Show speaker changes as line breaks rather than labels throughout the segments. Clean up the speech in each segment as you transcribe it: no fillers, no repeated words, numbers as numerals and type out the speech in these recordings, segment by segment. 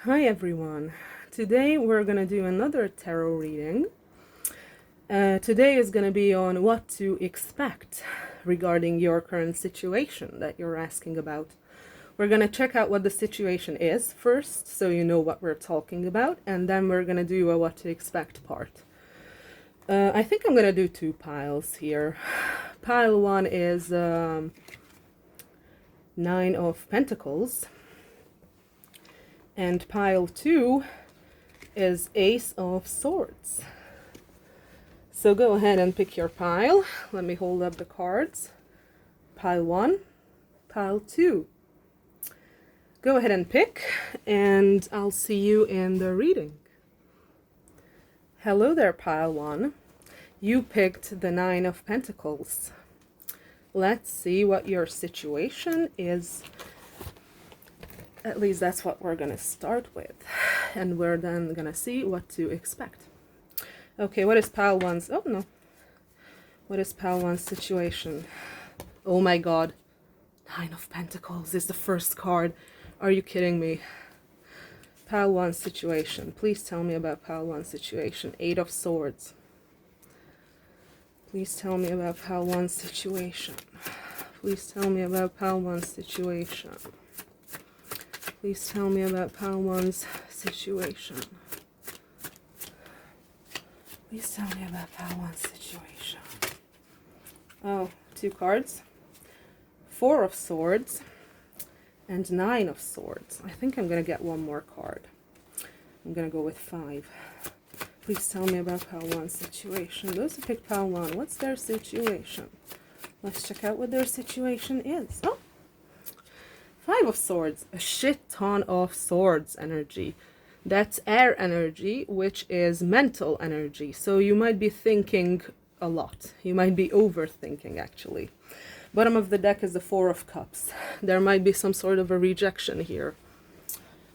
Hi everyone. Today we're going to do another tarot reading. Today is going to be on what to expect regarding your current situation that you're asking about. We're going to check out what the situation is first, so you know what we're talking about, and then we're going to do a what to expect part. I think I'm going to do two piles here. Pile one is Nine of Pentacles. And pile 2 is Ace of Swords. So go ahead and pick your pile. Let me hold up the cards. Pile 1, pile 2. Go ahead and pick, and I'll see you in the reading. Hello there, pile 1. You picked the Nine of Pentacles. Let's see what your situation is. At least that's what we're going to start with. And we're then going to see what to expect. Okay, what is pile 1's? Oh, no. What is pile 1's situation? Oh my god. Nine of Pentacles is the first card. Are you kidding me? Pile 1's situation. Please tell me about pile 1's situation. Eight of Swords. Please tell me about pile 1's situation. Please tell me about pile 1's situation. Please tell me about pile 1's situation. Please tell me about pile 1's situation. Oh, two cards. Four of Swords and Nine of Swords. I think I'm going to get one more card. I'm going to go with 5. Please tell me about pile 1's situation. Those who picked pile 1, what's their situation? Let's check out what their situation is. Oh! 5 of Swords, a shit ton of swords energy. That's air energy, which is mental energy. So you might be thinking a lot. You might be overthinking, actually. Bottom of the deck is the 4 of Cups. There might be some sort of a rejection here.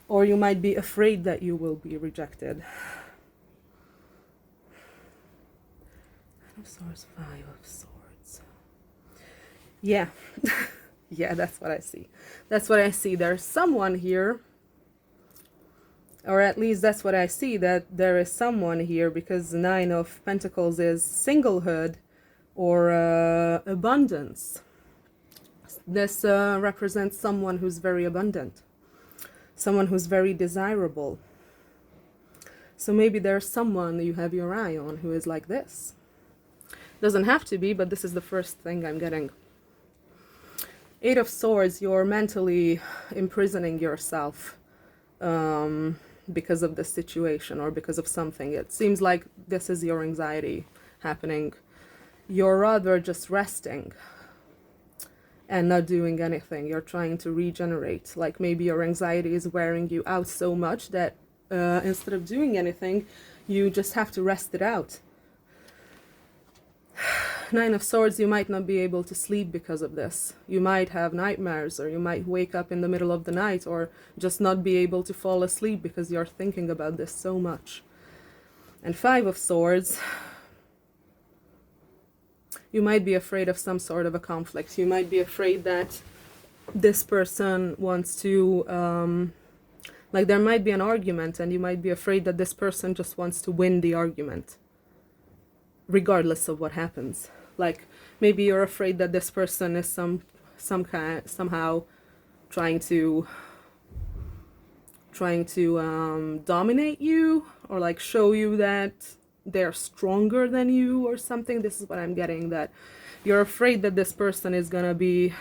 Or you might be afraid that you will be rejected. 9 of Swords, 5 of Swords. Yeah. Yeah, that's what I see. That's what I see. There's someone here, or at least that's what I see, that there is someone here, because Nine of Pentacles is singlehood or abundance. This represents someone who's very abundant, someone who's very desirable. So maybe there's someone you have your eye on who is like this. Doesn't have to be, but this is the first thing I'm getting. 8 of Swords, you're mentally imprisoning yourself because of the situation or because of something. It seems like this is your anxiety happening. You're rather just resting and not doing anything. You're trying to regenerate. Like maybe your anxiety is wearing you out so much that instead of doing anything, you just have to rest it out. 9 of Swords, you might not be able to sleep because of this. You might have nightmares, or you might wake up in the middle of the night, or just not be able to fall asleep because you're thinking about this so much. And 5 of Swords, you might be afraid of some sort of a conflict. You might be afraid that this person wants to, like there might be an argument, and you might be afraid that this person just wants to win the argument, regardless of what happens. Like maybe you're afraid that this person is somehow trying to dominate you, or like show you that they're stronger than you or something. This is what I'm getting, that you're afraid that this person is gonna be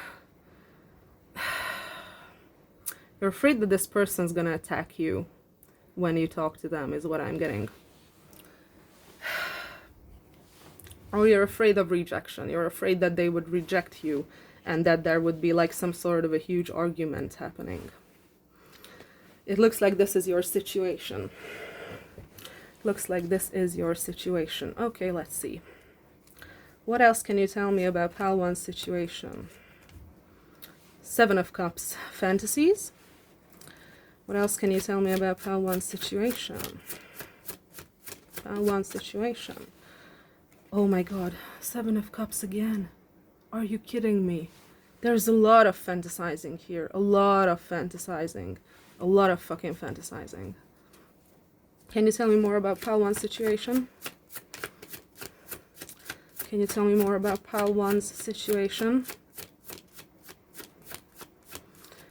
you're afraid that this person's gonna attack you when you talk to them, is what I'm getting. Or you're afraid of rejection. You're afraid that they would reject you and that there would be like some sort of a huge argument happening. It looks like this is your situation. Looks like this is your situation. Okay, let's see. What else can you tell me about pile 1's situation? 7 of Cups, fantasies. What else can you tell me about pile 1's situation? Pile 1's situation. Oh my god, 7 of Cups again. Are you kidding me? There's a lot of fantasizing here. A lot of fantasizing. A lot of fucking fantasizing. Can you tell me more about pile 1's situation? Can you tell me more about pile 1's situation?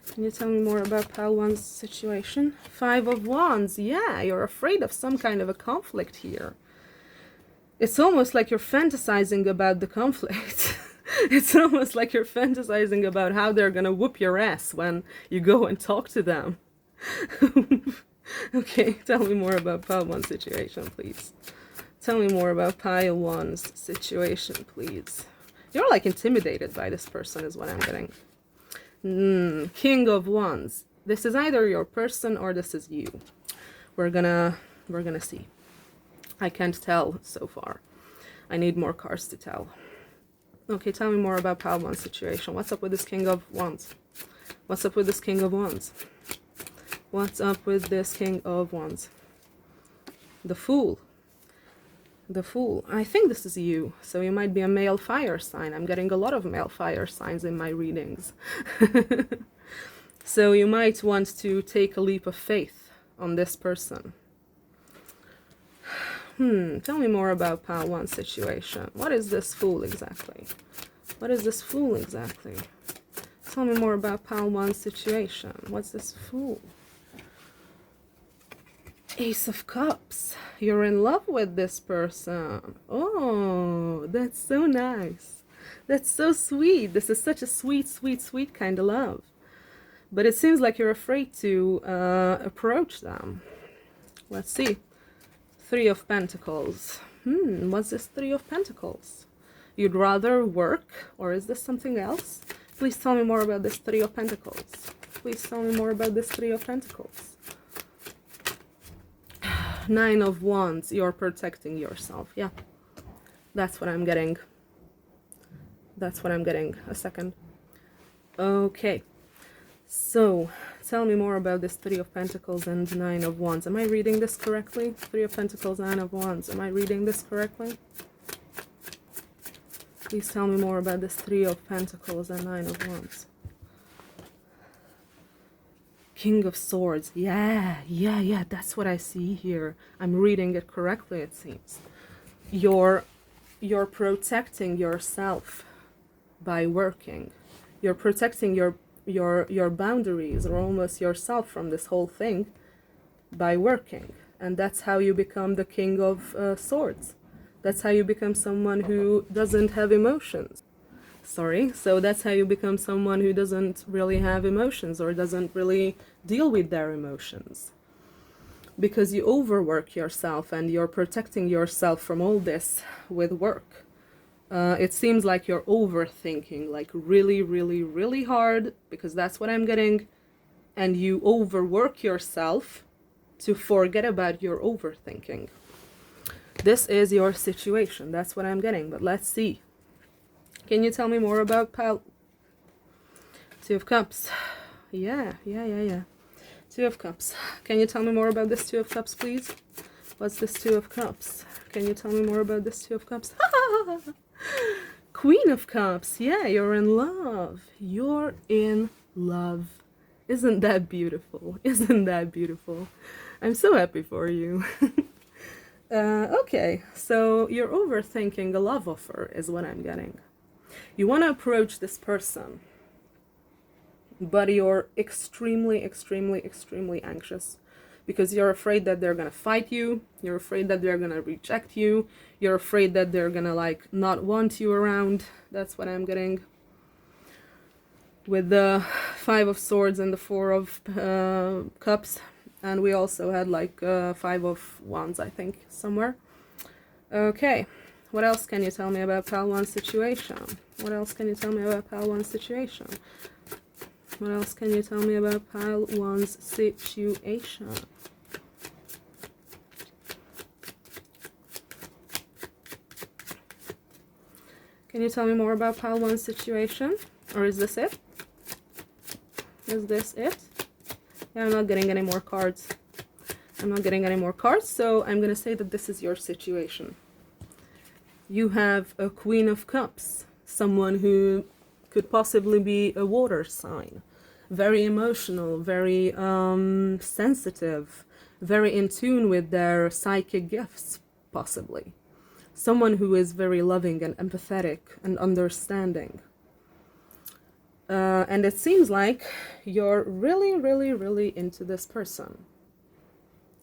Can you tell me more about pile 1's situation? 5 of Wands. Yeah, you're afraid of some kind of a conflict here. It's almost like you're fantasizing about the conflict. It's almost like you're fantasizing about how they're gonna whoop your ass when you go and talk to them. Okay, tell me more about pile 1's situation, please. Tell me more about pile 1's situation, please. You're like intimidated by this person is what I'm getting. King of Wands. This is either your person or this is you. We're gonna see. I can't tell so far. I need more cards to tell. Okay, tell me more about pile 1's situation. What's up with this King of Wands? What's up with this King of Wands? What's up with this King of Wands? The Fool. The Fool. I think this is you. So you might be a male fire sign. I'm getting a lot of male fire signs in my readings. So you might want to take a leap of faith on this person. Tell me more about pile 1's situation. What is this Fool exactly? What is this Fool exactly? Tell me more about pile 1's situation. What's this Fool? Ace of Cups. You're in love with this person. Oh, that's so nice. That's so sweet. This is such a sweet, sweet, sweet kind of love. But it seems like you're afraid to approach them. Let's see. 3 of Pentacles. What's this 3 of Pentacles? You'd rather work, or is this something else? Please tell me more about this 3 of Pentacles. Please tell me more about this 3 of Pentacles. 9 of Wands. You're protecting yourself. Yeah, that's what I'm getting. That's what I'm getting. A second. Okay. So, tell me more about this 3 of Pentacles and 9 of Wands. Am I reading this correctly? 3 of Pentacles, 9 of Wands. Am I reading this correctly? Please tell me more about this 3 of Pentacles and 9 of Wands. King of Swords. Yeah, that's what I see here. I'm reading it correctly, it seems. You're protecting yourself by working. You're protecting your boundaries, or almost yourself, from this whole thing by working. And that's how you become the King of Swords. That's how you become someone who doesn't have emotions. So that's how you become someone who doesn't really have emotions, or doesn't really deal with their emotions. Because you overwork yourself and you're protecting yourself from all this with work. It seems like you're overthinking, like really, really, really hard, because that's what I'm getting. And you overwork yourself to forget about your overthinking. This is your situation. That's what I'm getting. But let's see. Can you tell me more about pile 2 of Cups? Yeah. 2 of Cups. Can you tell me more about this 2 of Cups, please? What's this 2 of Cups? Can you tell me more about this 2 of Cups? Queen of Cups. Yeah, you're in love. You're in love. Isn't that beautiful? Isn't that beautiful? I'm so happy for you. Okay, so you're overthinking a love offer is what I'm getting. You want to approach this person, but you're extremely, extremely, extremely anxious because you're afraid that they're gonna fight you, you're afraid that they're gonna reject you, you're afraid that they're gonna like not want you around. That's what I'm getting. With the 5 of Swords and the 4 of Cups, and we also had like 5 of Wands, I think, somewhere. Okay, what else can you tell me about pile 1's situation? What else can you tell me about pile 1's situation? What else can you tell me about pile 1's situation? Can you tell me more about pile 1's situation? Or is this it? Is this it? Yeah, I'm not getting any more cards. I'm not getting any more cards, so I'm gonna say that this is your situation. You have a Queen of Cups, someone who could possibly be a water sign. very emotional, very sensitive, very in tune with their psychic gifts, possibly. Someone who is very loving and empathetic and understanding. And it seems like you're really, really, really into this person.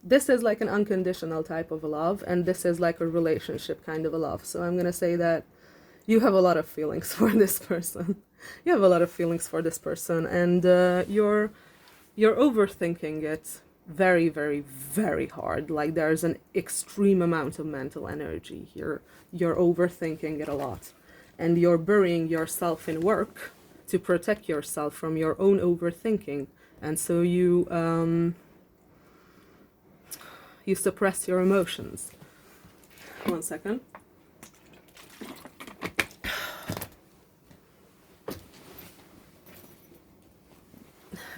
This is like an unconditional type of love, and this is like a relationship kind of a love. So I'm going to say that you have a lot of feelings for this person. You have a lot of feelings for this person, and you're overthinking it very, very, very hard. Like there's an extreme amount of mental energy here. You're overthinking it a lot, and you're burying yourself in work to protect yourself from your own overthinking. And so you suppress your emotions. 1 second.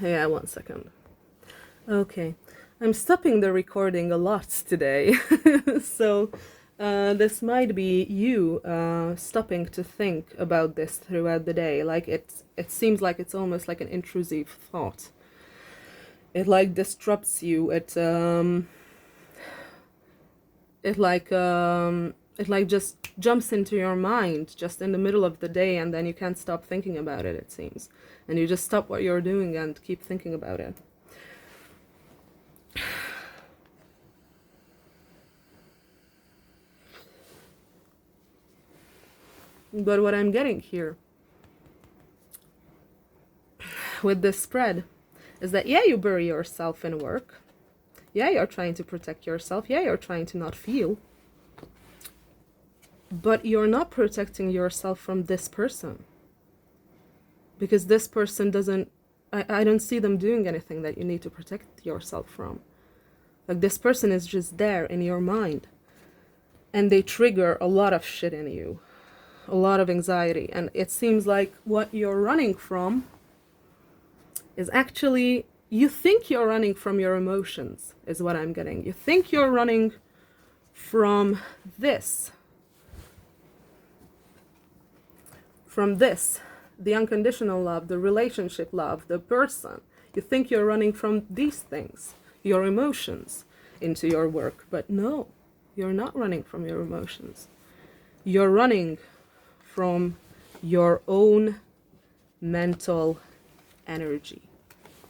Yeah, 1 second. Okay, I'm stopping the recording a lot today. So this might be you stopping to think about this throughout the day. Like it seems like it's almost like an intrusive thought. It like disrupts you. It just jumps into your mind just in the middle of the day, and then you can't stop thinking about it, it seems. And you just stop what you're doing and keep thinking about it. But what I'm getting here with this spread is that, yeah, you bury yourself in work. Yeah, you're trying to protect yourself. Yeah, you're trying to not feel. But you're not protecting yourself from this person. Because this person doesn't... I don't see them doing anything that you need to protect yourself from. Like, this person is just there in your mind. And they trigger a lot of shit in you. A lot of anxiety. And it seems like what you're running from is actually... You think you're running from your emotions, is what I'm getting. You think you're running from this. From this. The unconditional love, the relationship love, the person. You think you're running from these things, your emotions, into your work. But no, you're not running from your emotions. You're running from your own mental energy.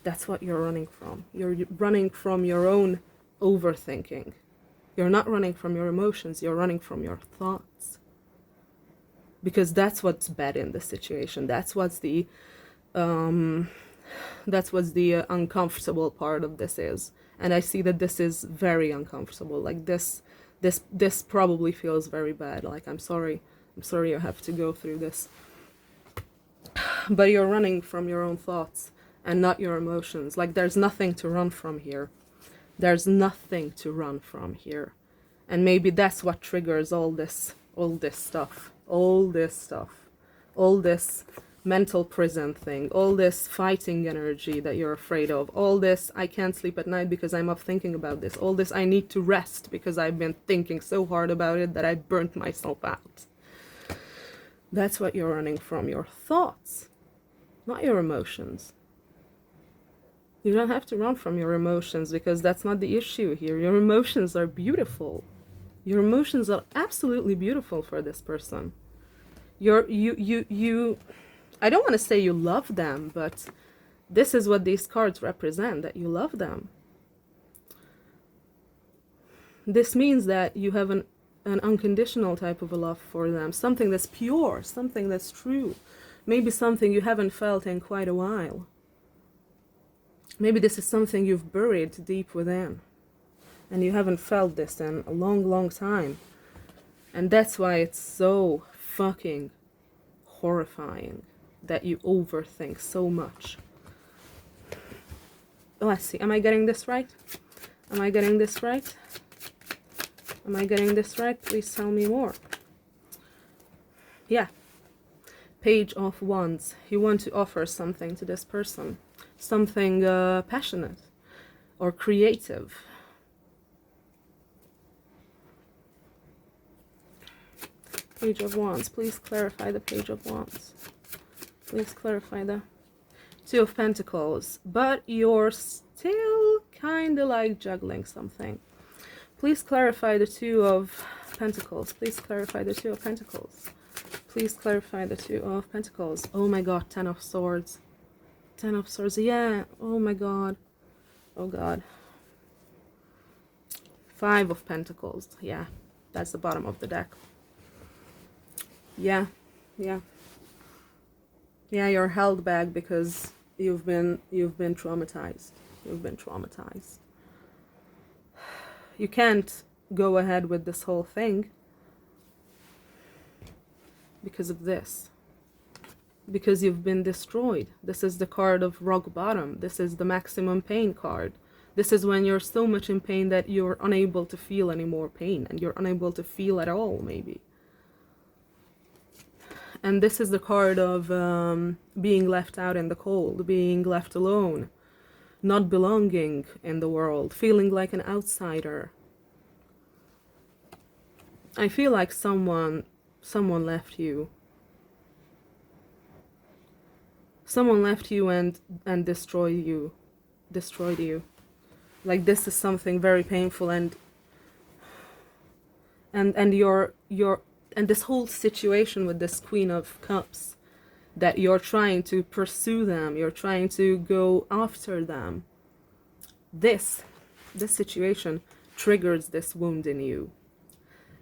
That's what you're running from. You're running from your own overthinking. You're not running from your emotions, you're running from your thoughts. Because that's what's bad in the situation. That's what's the uncomfortable part of this is. And I see that this is very uncomfortable. Like this probably feels very bad. Like I'm sorry you have to go through this. But you're running from your own thoughts and not your emotions. Like there's nothing to run from here. There's nothing to run from here. And maybe that's what triggers all this stuff. All this mental prison thing, all this fighting energy that you're afraid of, all this I can't sleep at night because I'm up thinking about this, all this I need to rest because I've been thinking so hard about it that I burnt myself out. That's what you're running from, your thoughts, not your emotions. You don't have to run from your emotions because that's not the issue here. Your emotions are beautiful. Your emotions are absolutely beautiful for this person. I don't want to say you love them, but this is what these cards represent, that you love them. This means that you have an unconditional type of a love for them, something that's pure, something that's true, maybe something you haven't felt in quite a while. Maybe this is something you've buried deep within, and you haven't felt this in a long, long time. And that's why it's so fucking horrifying that you overthink so much. Let's see, am I getting this right? Am I getting this right? Am I getting this right? Please tell me more. Yeah. Page of Wands. You want to offer something to this person. Something passionate or creative. Page of Wands. Please clarify the Page of Wands. Please clarify the Two of Pentacles, but you're still kind of like juggling something. Please clarify the Two of Pentacles. Please clarify the Two of Pentacles. Please clarify the Two of Pentacles. Oh my god, Ten of Swords. Ten of Swords, yeah. Oh my god. Oh god. Five of Pentacles, yeah. That's the bottom of the deck. Yeah, yeah. Yeah, you're held back because you've been traumatized. You've been traumatized. You can't go ahead with this whole thing because of this. Because you've been destroyed. This is the card of rock bottom. This is the maximum pain card. This is when you're so much in pain that you're unable to feel any more pain, and you're unable to feel at all, maybe. And this is the card of being left out in the cold, being left alone, not belonging in the world, feeling like an outsider. I feel like someone left you. Someone left you and destroyed you. Like, this is something very painful, and this whole situation with this Queen of Cups, that you're trying to pursue them, you're trying to go after them. This situation triggers this wound in you.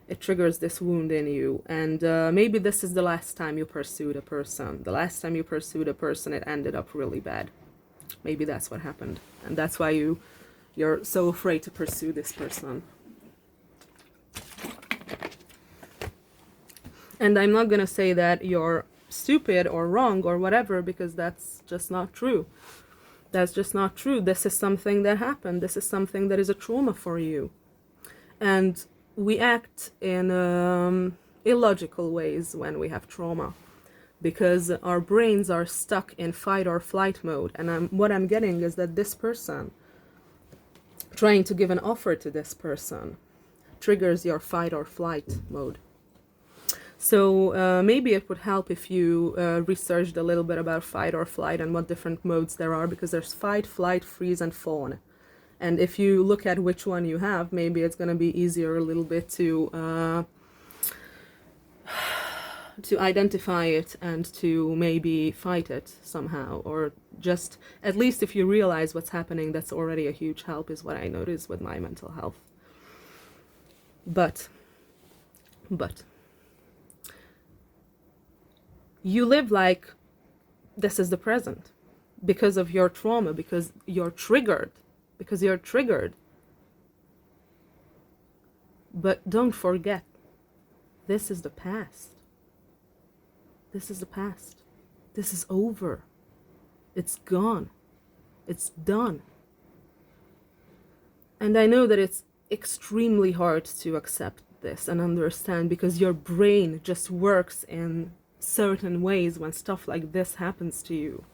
It triggers this wound in you, and maybe this is the last time you pursued a person. The last time you pursued a person, it ended up really bad. Maybe that's what happened, and that's why you're so afraid to pursue this person. And I'm not gonna say that you're stupid or wrong or whatever, because that's just not true. That's just not true. This is something that happened. This is something that is a trauma for you. And we act in illogical ways when we have trauma, because our brains are stuck in fight or flight mode. And what I'm getting is that this person, trying to give an offer to this person, triggers your fight or flight mode. So maybe it would help if you researched a little bit about fight or flight and what different modes there are, because there's fight, flight, freeze, and fawn. And if you look at which one you have, maybe it's going to be easier a little bit to identify it and to maybe fight it somehow, or just, at least if you realize what's happening, that's already a huge help, is what I notice with my mental health. But you live like this is the present because of your trauma, because you're triggered. But don't forget, this is the past. This is the past. This is over. It's gone. It's done. And I know that it's extremely hard to accept this and understand, because your brain just works in certain ways when stuff like this happens to you.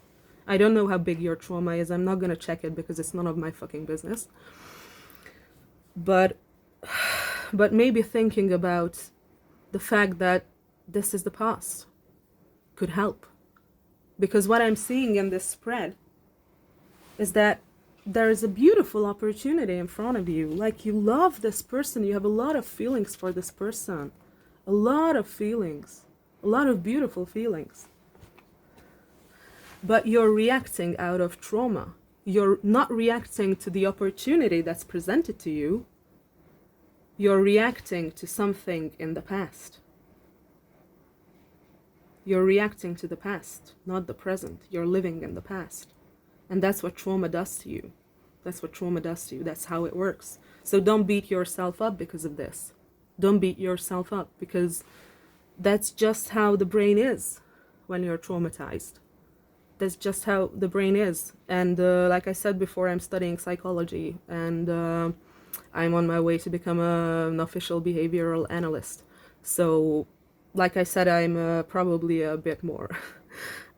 I don't know how big your trauma is. I'm not gonna check it because it's none of my fucking business. But maybe thinking about the fact that this is the past could help. Because what I'm seeing in this spread is that there is a beautiful opportunity in front of you. Like, you love this person. You have a lot of feelings for this person. A lot of feelings. A lot of beautiful feelings. But you're reacting out of trauma. You're not reacting to the opportunity that's presented to you. You're reacting to something in the past. You're reacting to the past, not the present. You're living in the past. And that's what trauma does to you. That's what trauma does to you. That's how it works. So don't beat yourself up because of this. Don't beat yourself up, because that's just how the brain is when you're traumatized. That's just how the brain is. And like I said before, I'm studying psychology, and I'm on my way to become an official behavioral analyst. So, like I said, I'm probably a bit more,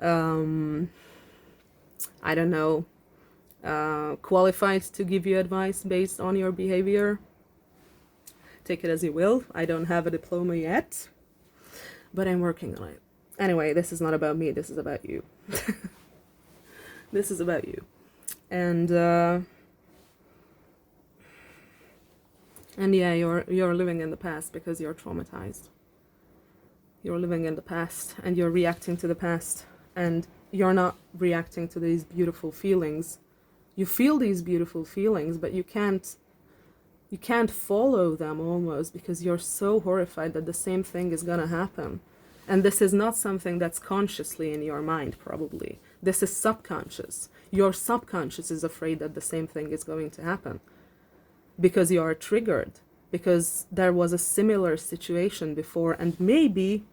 I don't know, qualified to give you advice based on your behavior. Take it as you will. I don't have a diploma yet, but I'm working on it. Anyway, this is not about me, this is about you. This is about you. And yeah, you're living in the past because you're traumatized. You're living in the past and you're reacting to the past, and you're not reacting to these beautiful feelings. You feel these beautiful feelings, but you can't follow them almost because you're so horrified that the same thing is gonna happen. And this is not something that's consciously in your mind, probably. This is subconscious. Your subconscious is afraid that the same thing is going to happen because you are triggered, because there was a similar situation before, and maybe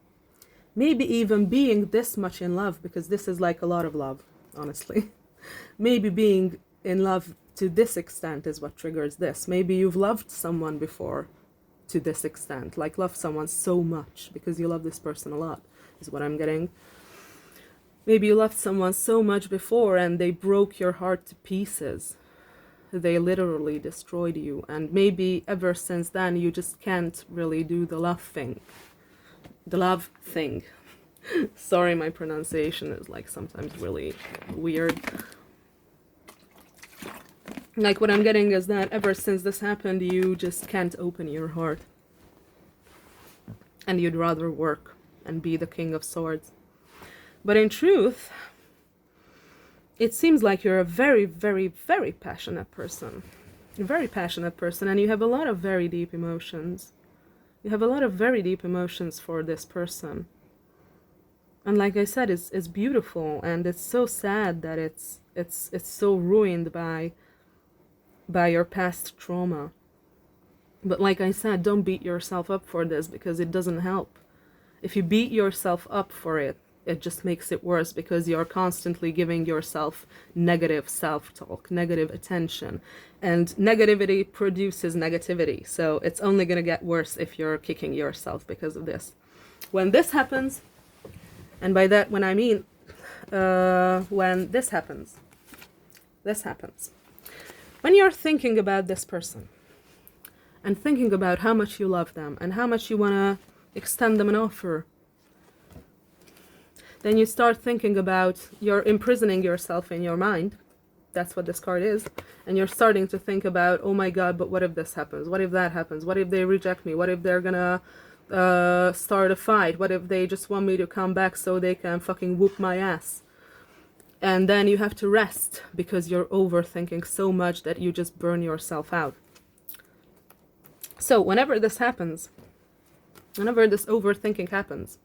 even being this much in love, because this is like a lot of love, honestly. Maybe being in love to this extent is what triggers this. Maybe you've loved someone before to this extent, like love someone so much because you love this person a lot, is what I'm getting. Maybe you loved someone so much before and they broke your heart to pieces. They literally destroyed you, and maybe ever since then you just can't really do the love thing. The love thing. Sorry, my pronunciation is like sometimes really weird. Like what I'm getting is that ever since this happened, you just can't open your heart. And you'd rather work and be the King of Swords. But in truth, it seems like you're a very, very, very passionate person. A very passionate person, and you have a lot of very deep emotions. You have a lot of very deep emotions for this person. And like I said, it's beautiful, and it's so sad that it's so ruined by your past trauma. But like I said, don't beat yourself up for this because it doesn't help. If you beat yourself up for it, it just makes it worse because you're constantly giving yourself negative self-talk, negative attention. And negativity produces negativity. So it's only going to get worse if you're kicking yourself because of this. When this happens, and by that when I mean when this happens. When you're thinking about this person and thinking about how much you love them and how much you want to extend them an offer, then you start thinking about, you're imprisoning yourself in your mind. That's what this card is. And you're starting to think about, oh my God, but what if this happens? What if that happens? What if they reject me? What if they're gonna start a fight? What if they just want me to come back so they can fucking whoop my ass? And then you have to rest because you're overthinking so much that you just burn yourself out. So whenever this happens, whenever this overthinking happens,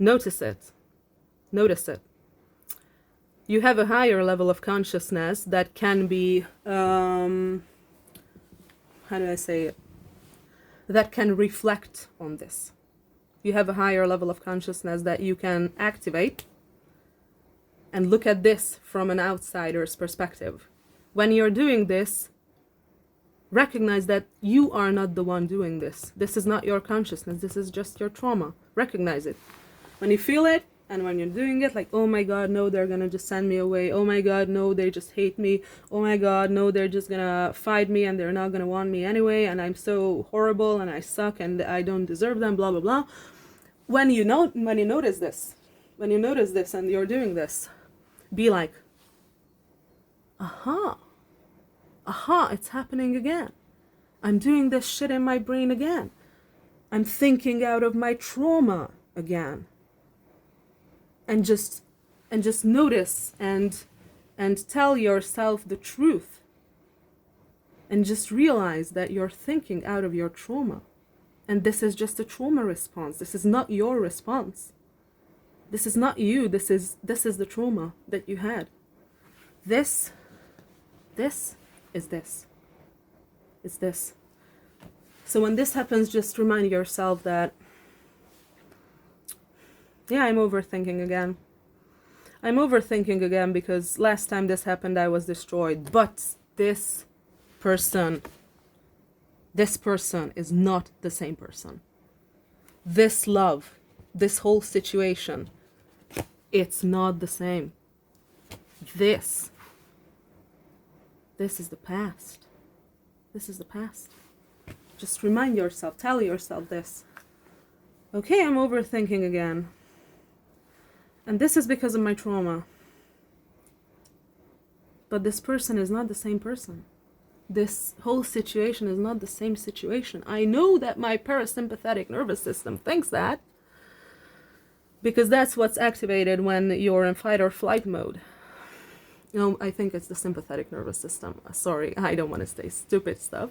notice it. Notice it. You have a higher level of consciousness that can be, how do I say it? That can reflect on this. You have a higher level of consciousness that you can activate and look at this from an outsider's perspective. When you're doing this, recognize that you are not the one doing this. This is not your consciousness. This is just your trauma. Recognize it. When you feel it, and when you're doing it, like, oh my God, no, they're gonna just send me away. Oh my God, no, they just hate me. Oh my God, no, they're just gonna fight me and they're not gonna want me anyway. And I'm so horrible and I suck and I don't deserve them, blah, blah, blah. When you notice this and you're doing this, be like, aha, it's happening again. I'm doing this shit in my brain again. I'm thinking out of my trauma again. And just notice and tell yourself the truth. And just realize that you're thinking out of your trauma. And this is just a trauma response. This is not your response. This is not you. This is the trauma that you had. This is this. It's this. So when this happens, just remind yourself that, yeah, I'm overthinking again. I'm overthinking again because last time this happened, I was destroyed. But this person is not the same person. This love, this whole situation, it's not the same. This is the past. This is the past. Just remind yourself, tell yourself this. Okay, I'm overthinking again. And this is because of my trauma. But this person is not the same person. This whole situation is not the same situation. I know that my parasympathetic nervous system thinks that, because that's what's activated when you're in fight or flight mode. No, I think it's the sympathetic nervous system. Sorry, I don't want to say stupid stuff.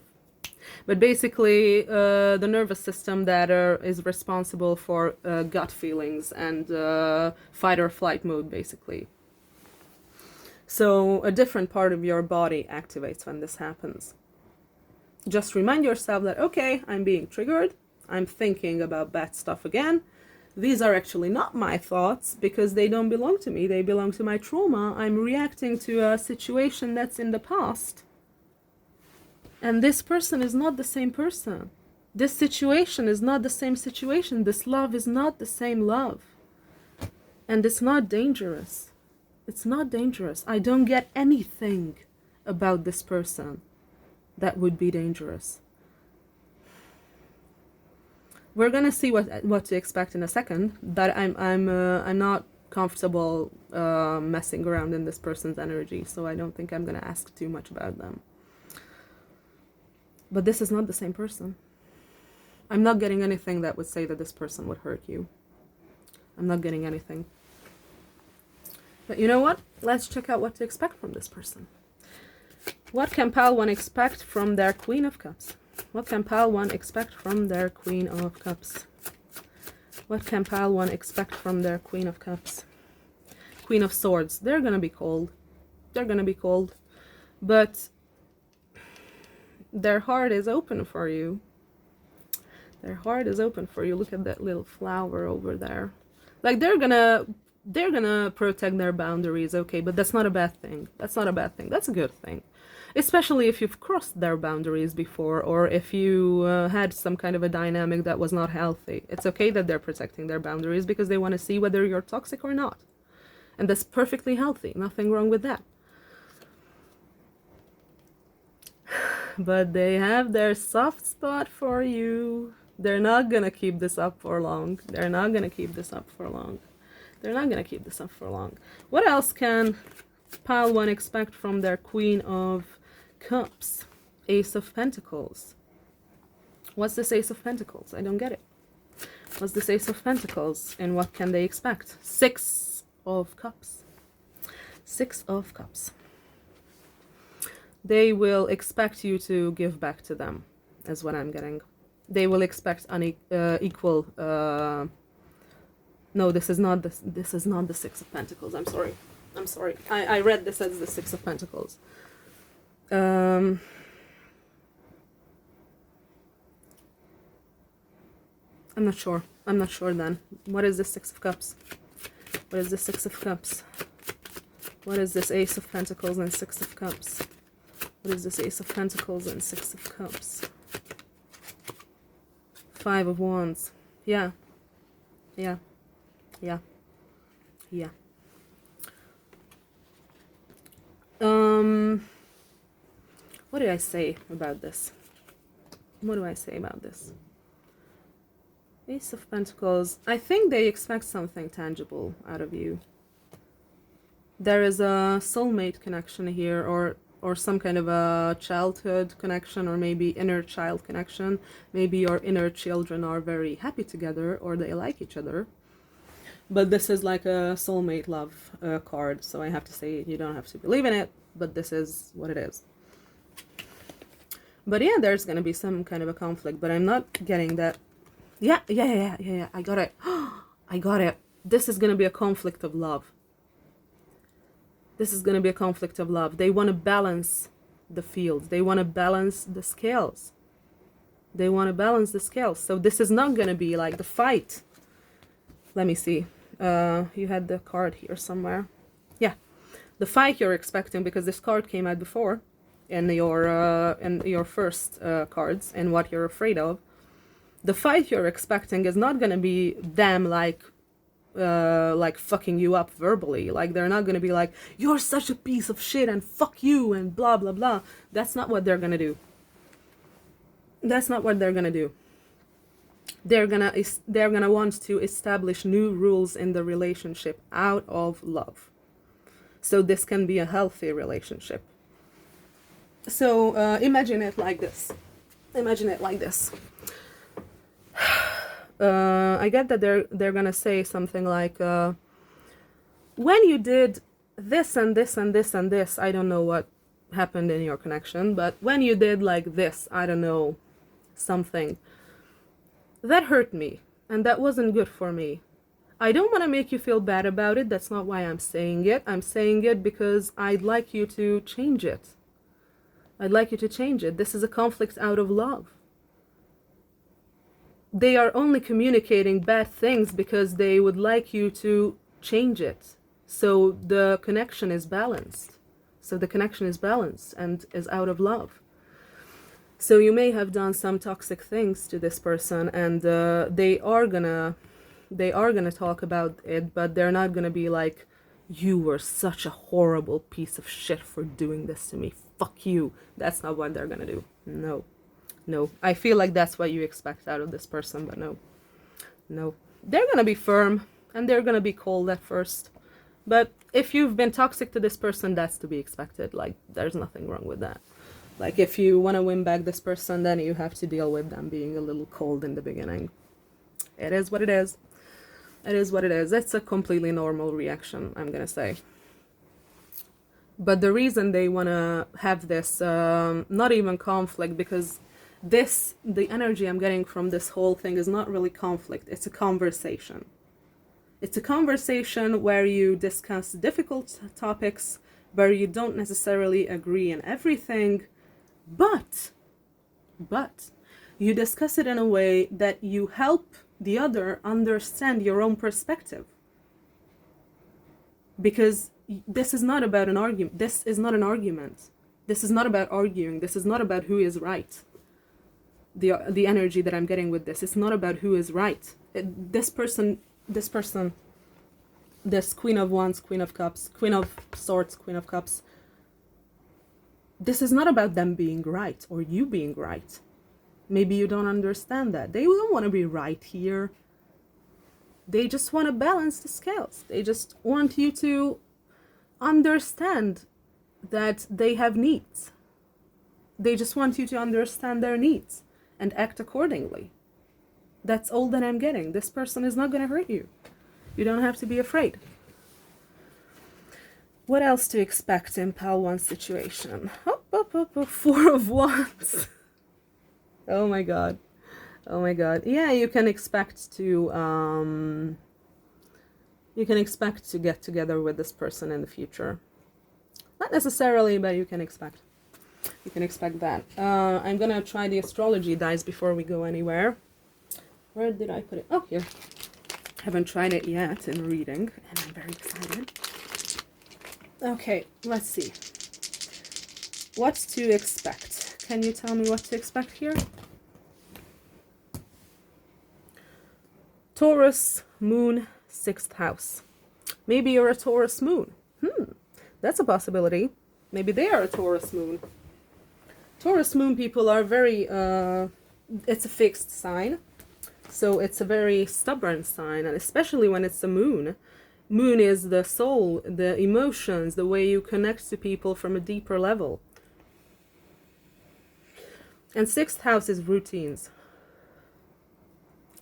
But basically, the nervous system that is responsible for gut feelings and fight or flight mode, basically. So a different part of your body activates when this happens. Just remind yourself that, okay, I'm being triggered. I'm thinking about bad stuff again. These are actually not my thoughts because they don't belong to me. They belong to my trauma. I'm reacting to a situation that's in the past. And this person is not the same person. This situation is not the same situation. This love is not the same love. And it's not dangerous. It's not dangerous. I don't get anything about this person that would be dangerous. We're gonna see what to expect in a second, but I'm not comfortable messing around in this person's energy, so I don't think I'm gonna ask too much about them. But this is not the same person. I'm not getting anything that would say that this person would hurt you. I'm not getting anything. But you know what? Let's check out what to expect from this person. What can Pile 1 expect from their Queen of Cups? What can Pile 1 expect from their Queen of Cups? What can Pile 1 expect from their Queen of Cups? Queen of Swords. They're gonna be cold. They're gonna be cold. But their heart is open for you. Their heart is open for you. Look at that little flower over there. Like they're gonna protect their boundaries, okay, but that's not a bad thing. That's not a bad thing. That's a good thing. Especially if you've crossed their boundaries before, or if you had some kind of a dynamic that was not healthy. It's okay that they're protecting their boundaries because they want to see whether you're toxic or not. And that's perfectly healthy. Nothing wrong with that. But they have their soft spot for you. They're not gonna keep this up for long. They're not gonna keep this up for long. They're not gonna keep this up for long. What else can Pile 1 expect from their Queen of Cups? Ace of Pentacles. What's this Ace of Pentacles? I don't get it. What's this Ace of Pentacles and what can they expect? 6 of Cups. 6 of Cups. They will expect you to give back to them, is what I'm getting. They will expect equal. No, this is not the. This is not the 6 of Pentacles. I'm sorry. I'm sorry. I read this as the 6 of Pentacles. I'm not sure. I'm not sure then. What is the 6 of Cups? What is the 6 of Cups? What is this Ace of Pentacles and 6 of Cups? What is this Ace of Pentacles and 6 of Cups? 5 of Wands. Yeah. Yeah. Yeah. Yeah. What did I say about this? What do I say about this? Ace of Pentacles. I think they expect something tangible out of you. There is a soulmate connection here, or some kind of a childhood connection, or maybe inner child connection. Maybe your inner children are very happy together, or they like each other. But this is like a soulmate love card, so I have to say you don't have to believe in it, but this is what it is. But yeah, there's gonna be some kind of a conflict, but I'm not getting that. Yeah, I got it. I got it. This is gonna be a conflict of love. This is gonna be a conflict of love. They want to balance the field. They want to balance the scales. They want to balance the scales. So this is not gonna be like the fight. Let me see. You had the card here somewhere. Yeah, the fight you're expecting, because this card came out before in your first cards, and what you're afraid of. The fight you're expecting is not gonna be them like fucking you up verbally. Like they're not gonna be like, you're such a piece of shit and fuck you and blah blah blah. That's not what they're gonna do. That's not what they're gonna do. They're gonna want to establish new rules in the relationship out of love. So this can be a healthy relationship. So imagine it like this. Imagine it like this. I get that they're gonna say something like, when you did this and this and this and this, I don't know what happened in your connection, but when you did like this, I don't know, something, that hurt me, and that wasn't good for me. I don't want to make you feel bad about it. That's not why I'm saying it. I'm saying it because I'd like you to change it. I'd like you to change it. This is a conflict out of love. They are only communicating bad things because they would like you to change it. So the connection is balanced. So the connection is balanced and is out of love. So you may have done some toxic things to this person, and they are gonna talk about it, but they're not gonna be like, you were such a horrible piece of shit for doing this to me. Fuck you. That's not what they're gonna do. No. No. I feel like that's what you expect out of this person, but no. No. They're gonna be firm, and they're gonna be cold at first. But if you've been toxic to this person, that's to be expected. Like, there's nothing wrong with that. Like, if you want to win back this person, then you have to deal with them being a little cold in the beginning. It is what it is. It is what it is. It's a completely normal reaction, I'm gonna say. But the reason they want to have this, not even conflict, because the energy I'm getting from this whole thing is not really conflict. It's a conversation. It's a conversation where you discuss difficult topics, where you don't necessarily agree in everything, but you discuss it in a way that you help the other understand your own perspective. Because this is not about an argument. This is not an argument. This is not about arguing. This is not about who is right. The energy that I'm getting with this, it's not about who is right. This person, this Queen of Wands, Queen of Cups, Queen of Swords, Queen of Cups, this is not about them being right or you being right. Maybe you don't understand that. They don't want to be right here. They just want to balance the scales. They just want you to understand that they have needs. They just want you to understand their needs and act accordingly. That's all that I'm getting. This person is not going to hurt you. You don't have to be afraid. What else to expect in Pal 1 situation? Four of Wands. Oh my god. Oh my god. Yeah, you can expect to get together with this person in the future. Not necessarily, but you can expect. You can expect that. I'm gonna try the astrology dice before we go anywhere. Where did I put it? Oh, here. Haven't tried it yet in reading, and I'm very excited. Okay, let's see. What to expect? Can you tell me what to expect here? Taurus, Moon, 6th house. Maybe you're a Taurus Moon. That's a possibility. Maybe they are a Taurus Moon. Taurus Moon people are very, it's a fixed sign. So it's a very stubborn sign, and especially when it's a moon. Moon is the soul, the emotions, the way you connect to people from a deeper level. And 6th house is routines.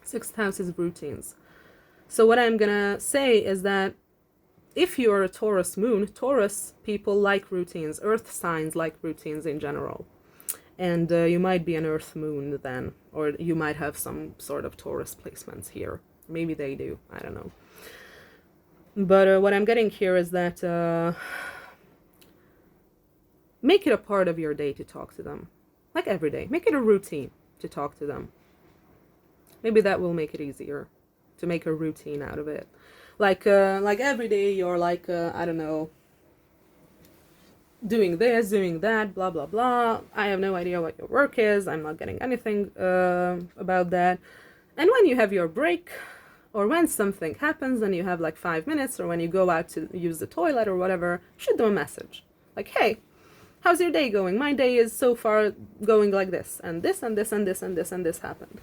6th house is routines. So what I'm gonna say is that if you are a Taurus Moon, Taurus people like routines. Earth signs like routines in general. And you might be an Earth Moon then, or you might have some sort of Taurus placements here. Maybe they do, I don't know. But what I'm getting here is that make it a part of your day to talk to them. Like every day. Make it a routine to talk to them. Maybe that will make it easier to make a routine out of it. Like every day you're like, I don't know, doing this, doing that, blah, blah, blah. I have no idea what your work is. I'm not getting anything about that. And when you have your break, or when something happens and you have like 5 minutes, or when you go out to use the toilet or whatever, shoot them a message. Like, hey, how's your day going? My day is so far going like this, and this, and this, and this, and this, and this happened.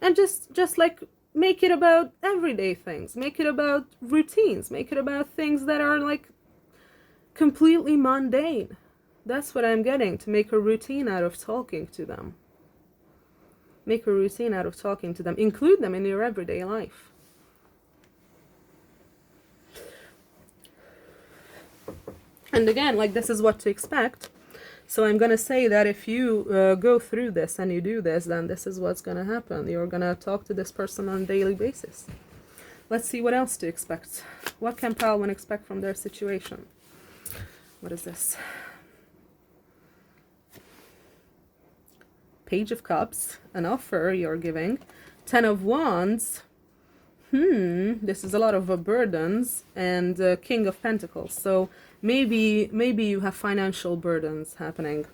And just like, make it about everyday things. Make it about routines. Make it about things that are like completely mundane. That's what I'm getting, to make a routine out of talking to them. Make a routine out of talking to them. Include them in your everyday life. And again, like, this is what to expect. So I'm going to say that if you go through this and you do this, then this is what's going to happen. You're going to talk to this person on a daily basis. Let's see what else to expect. What can Pal 1 expect from their situation? What is this? Page of Cups, an offer you're giving. 10 of Wands. This is a lot of burdens. And King of Pentacles. So maybe you have financial burdens happening.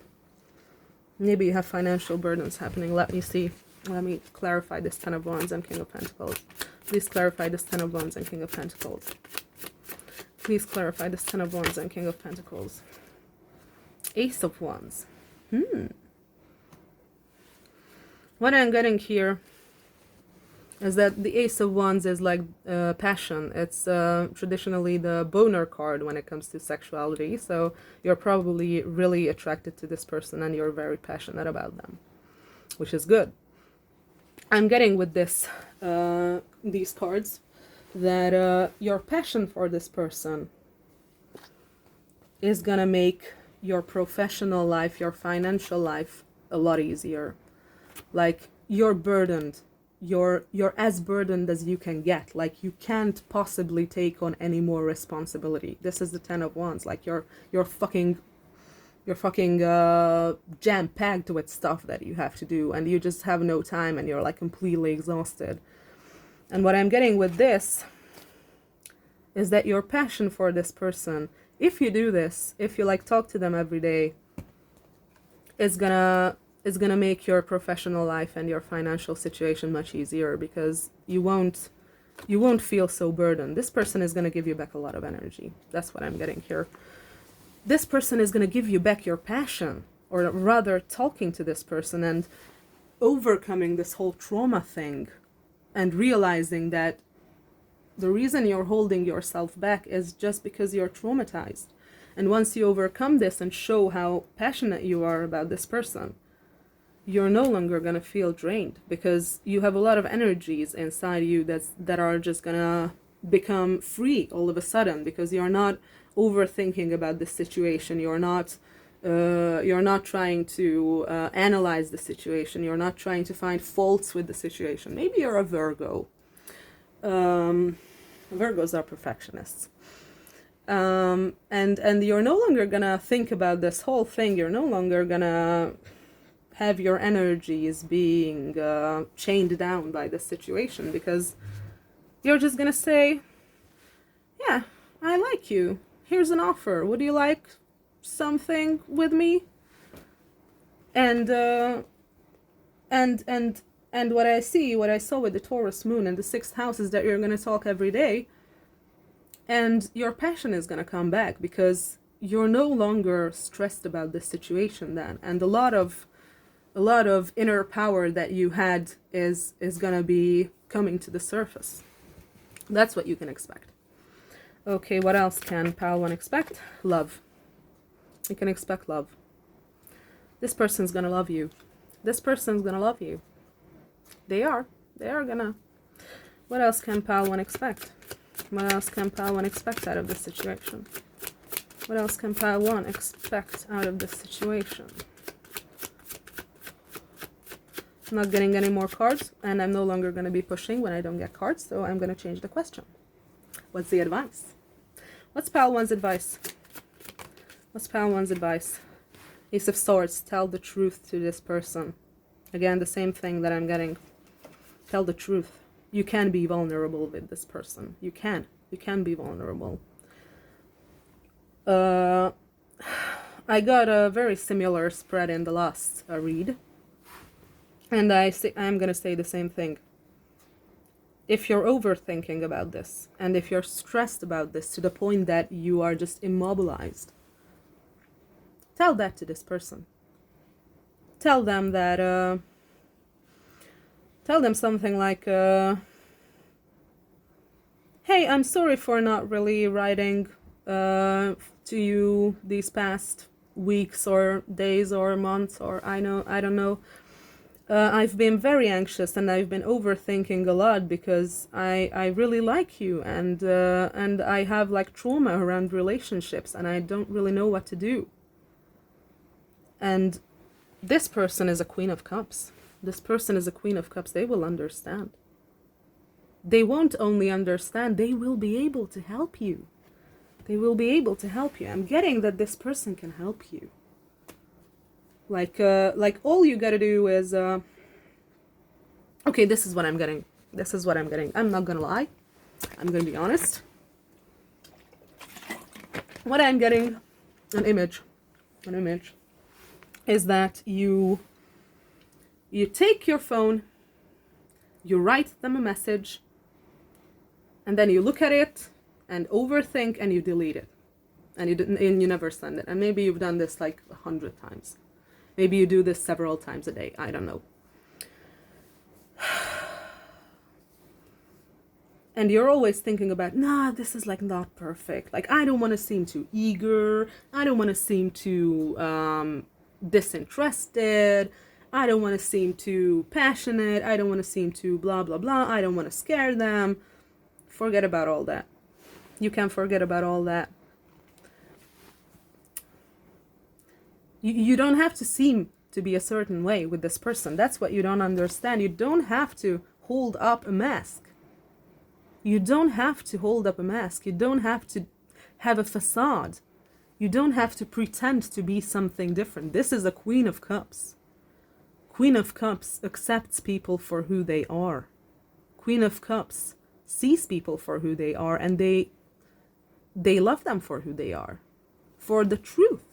Maybe you have financial burdens happening. Let me see. Let me clarify this 10 of Wands and King of Pentacles. Please clarify this 10 of Wands and King of Pentacles. Please clarify this 10 of Wands and King of Pentacles. Ace of Wands. What I'm getting here is that the Ace of Wands is like passion. It's traditionally the boner card when it comes to sexuality. So you're probably really attracted to this person and you're very passionate about them, which is good. I'm getting with this these cards that your passion for this person is gonna make your professional life, your financial life a lot easier. Like, you're burdened. You're as burdened as you can get. Like, you can't possibly take on any more responsibility. This is the 10 of Wands. Like, you're fucking jam-packed with stuff that you have to do, and you just have no time, and you're like completely exhausted. And what I'm getting with this is that your passion for this person, if you do this, if you like talk to them every day, is gonna make your professional life and your financial situation much easier, because you won't feel so burdened. This person is gonna give you back a lot of energy. That's what I'm getting here. This person is gonna give you back your passion, or rather talking to this person and overcoming this whole trauma thing and realizing that the reason you're holding yourself back is just because you're traumatized. And once you overcome this and show how passionate you are about this person, you're no longer going to feel drained, because you have a lot of energies inside you that are just going to become free all of a sudden, because you're not overthinking about the situation. You're not trying to analyze the situation. You're not trying to find faults with the situation. Maybe you're a Virgo. Virgos are perfectionists. And you're no longer gonna think about this whole thing. You're no longer gonna have your energies being chained down by the situation, because you're just gonna say, yeah, I like you. Here's an offer. Would you like something with me? And what I saw with the Taurus moon and the 6th house is that you're going to talk every day, and your passion is going to come back, because you're no longer stressed about this situation then, and a lot of inner power that you had is going to be coming to the surface. That's what you can expect. Okay, what else can Pal 1 expect? Love. You can expect love. This person's going to love you. This person's going to love you. They are gonna. What else can Pal 1 expect? What else can Pal 1 expect out of this situation? What else can Pal 1 expect out of this situation? I'm not getting any more cards, and I'm no longer going to be pushing when I don't get cards, so I'm going to change the question. What's the advice? What's Pal 1's advice? What's Pal 1's advice? Ace of Swords. Tell the truth to this person. Again, the same thing that I'm getting. Tell the truth. You can be vulnerable with this person. You can be vulnerable. I got a very similar spread in the last read. And I'm going to say the same thing. If you're overthinking about this, and if you're stressed about this to the point that you are just immobilized, tell that to this person. Tell them that, tell them something like, hey, I'm sorry for not really writing to you these past weeks or days or months, or I don't know. I've been very anxious and I've been overthinking a lot because I really like you, and I have like trauma around relationships and I don't really know what to do. And this person is a Queen of Cups. This person is a Queen of Cups. They will understand. They won't only understand, they will be able to help you. They will be able to help you. I'm getting that this person can help you. Like all you gotta do is, okay, this is what I'm getting. This is what I'm getting. I'm not gonna lie. I'm gonna be honest. What I'm getting, an image, is that you take your phone, you write them a message, and then you look at it and overthink and you delete it. And you never send it. And maybe you've done this like 100 times. Maybe you do this several times a day. I don't know. And you're always thinking about, nah, this is like not perfect. Like, I don't want to seem too eager. I don't want to seem too disinterested. I don't want to seem too passionate. I don't want to seem too blah, blah, blah. I don't want to scare them. Forget about all that. You can forget about all that. You don't have to seem to be a certain way with this person. That's what you don't understand. You don't have to hold up a mask. You don't have to hold up a mask. You don't have to have a facade. You don't have to pretend to be something different. This is a Queen of Cups. Queen of Cups accepts people for who they are. Queen of Cups sees people for who they are, and they love them for who they are. For the truth.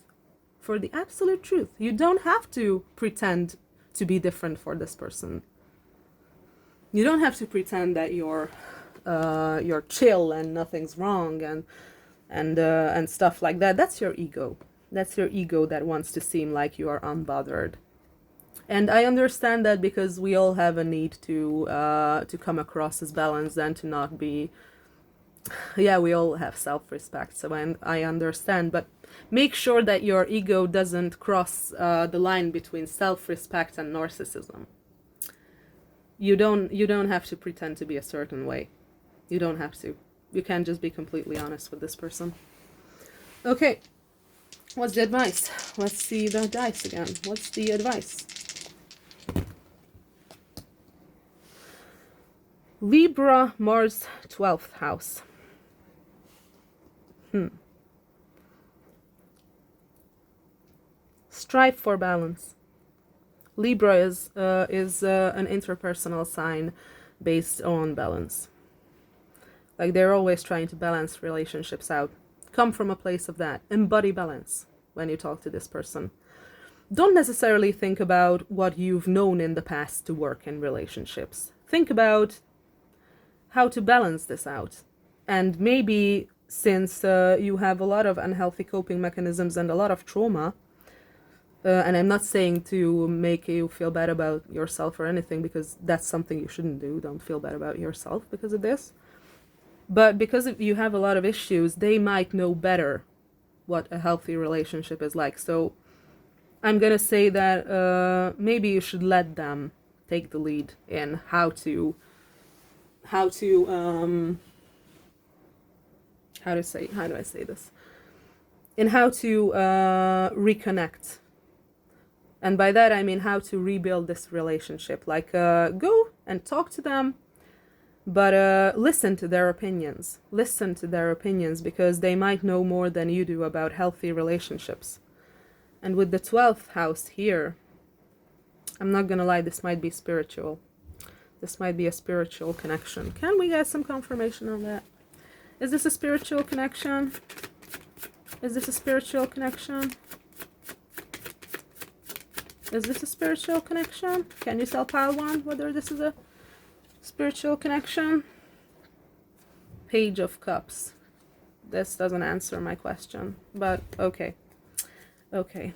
For the absolute truth. You don't have to pretend to be different for this person. You don't have to pretend that you're chill and nothing's wrong and stuff like that. That's your ego. That's your ego that wants to seem like you are unbothered. And I understand that because we all have a need to come across as balanced and to not be. Yeah, we all have self-respect, so I understand, but make sure that your ego doesn't cross the line between self-respect and narcissism. You don't have to pretend to be a certain way. You don't have to. You can just be completely honest with this person. Okay, what's the advice? Let's see the dice again. What's the advice? Libra, Mars, 12th house. Strive for balance. Libra is an interpersonal sign based on balance. Like, they're always trying to balance relationships out. Come from a place of that. Embody balance when you talk to this person. Don't necessarily think about what you've known in the past to work in relationships. Think about how to balance this out. And maybe since you have a lot of unhealthy coping mechanisms and a lot of trauma, and I'm not saying to make you feel bad about yourself or anything, because that's something you shouldn't do. Don't feel bad about yourself because of this. But because if you have a lot of issues, they might know better what a healthy relationship is like. So I'm going to say that maybe you should let them take the lead in how do I say this? In how to reconnect. And by that I mean how to rebuild this relationship. Like, go and talk to them, but listen to their opinions. Listen to their opinions, because they might know more than you do about healthy relationships. And with the 12th house here, I'm not gonna lie, this might be spiritual. This might be a spiritual connection. Can we get some confirmation on that? Is this a spiritual connection? Is this a spiritual connection? Is this a spiritual connection? Can you tell pile one whether this is a spiritual connection? Page of Cups. This doesn't answer my question, but okay. Okay.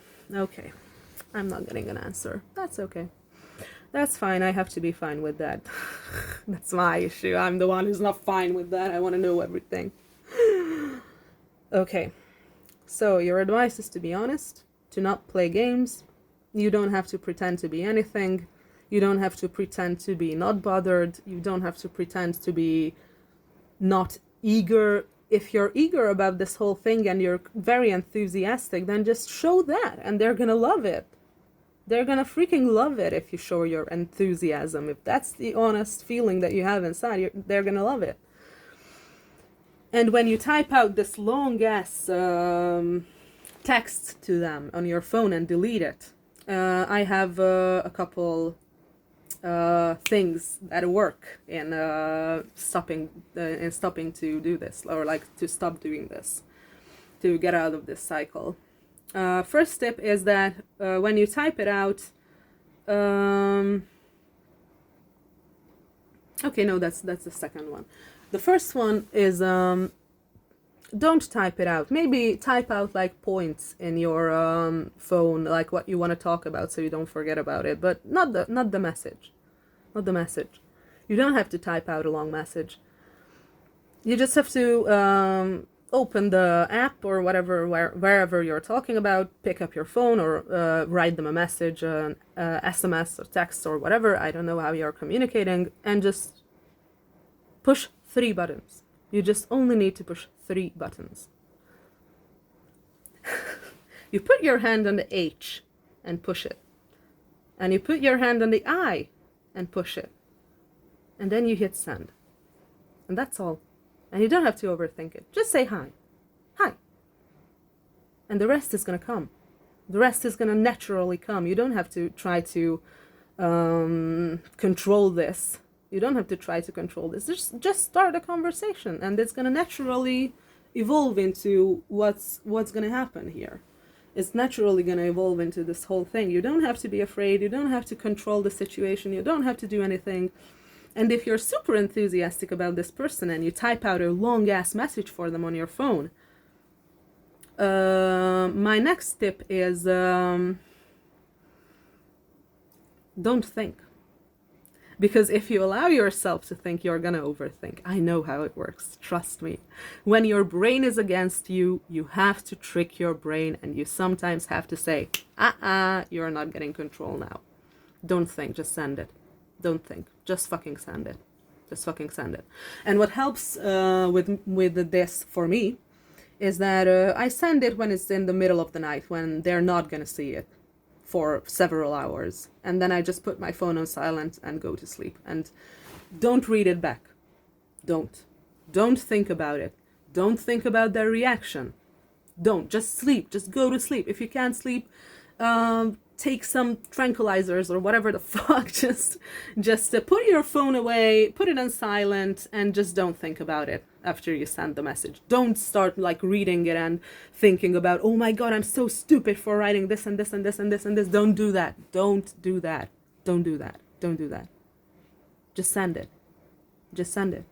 I'm not getting an answer. That's okay. That's fine. I have to be fine with that. That's my issue. I'm the one who's not fine with that. I want to know everything. Okay, so your advice is to be honest, to not play games. You don't have to pretend to be anything. You don't have to pretend to be not bothered. You don't have to pretend to be not eager. If you're eager about this whole thing and you're very enthusiastic, then just show that and they're gonna love it. They're gonna freaking love it if you show your enthusiasm. If that's the honest feeling that you have inside, they're gonna love it. And when you type out this long ass text to them on your phone and delete it, I have a couple things that work in stopping to do this, or like to stop doing this, to get out of this cycle. First tip is that when you type it out, okay, no, that's the second one. The first one is don't type it out. Maybe type out like points in your phone, like what you want to talk about, so you don't forget about it. But not the message, not the message. You don't have to type out a long message. You just have to open the app or whatever, wherever you're talking about, pick up your phone or write them a message, SMS or text or whatever. I don't know how you're communicating, and just push 3 buttons. You just only need to push 3 buttons. You put your hand on the H and push it. And you put your hand on the I and push it. And then you hit send. And that's all. And you don't have to overthink it. Just say hi. Hi. And the rest is going to come. The rest is going to naturally come. You don't have to try to control this. You don't have to try to control this. Just start a conversation, and it's going to naturally evolve into what's going to happen here. It's naturally going to evolve into this whole thing. You don't have to be afraid. You don't have to control the situation. You don't have to do anything. And if you're super enthusiastic about this person and you type out a long ass message for them on your phone, my next tip is don't think. Because if you allow yourself to think, you're gonna overthink. I know how it works, trust me. When your brain is against you, you have to trick your brain, and you sometimes have to say, you're not getting control now. Don't think, just send it. Don't think, just fucking send it. Just fucking send it. And what helps with this for me is that I send it when it's in the middle of the night, when they're not gonna see it for several hours, and then I just put my phone on silent and go to sleep. And don't read it back. Don't think about it. Don't think about their reaction. Don't. Just sleep. Just go to sleep. If you can't sleep, take some tranquilizers or whatever the fuck. Just put your phone away, put it on silent, and just don't think about it after you send the message. Don't start like reading it and thinking about, oh my god, I'm so stupid for writing this and this and this and this and this. Don't do that. Don't do that. Don't do that. Don't do that. Just send it. Just send it.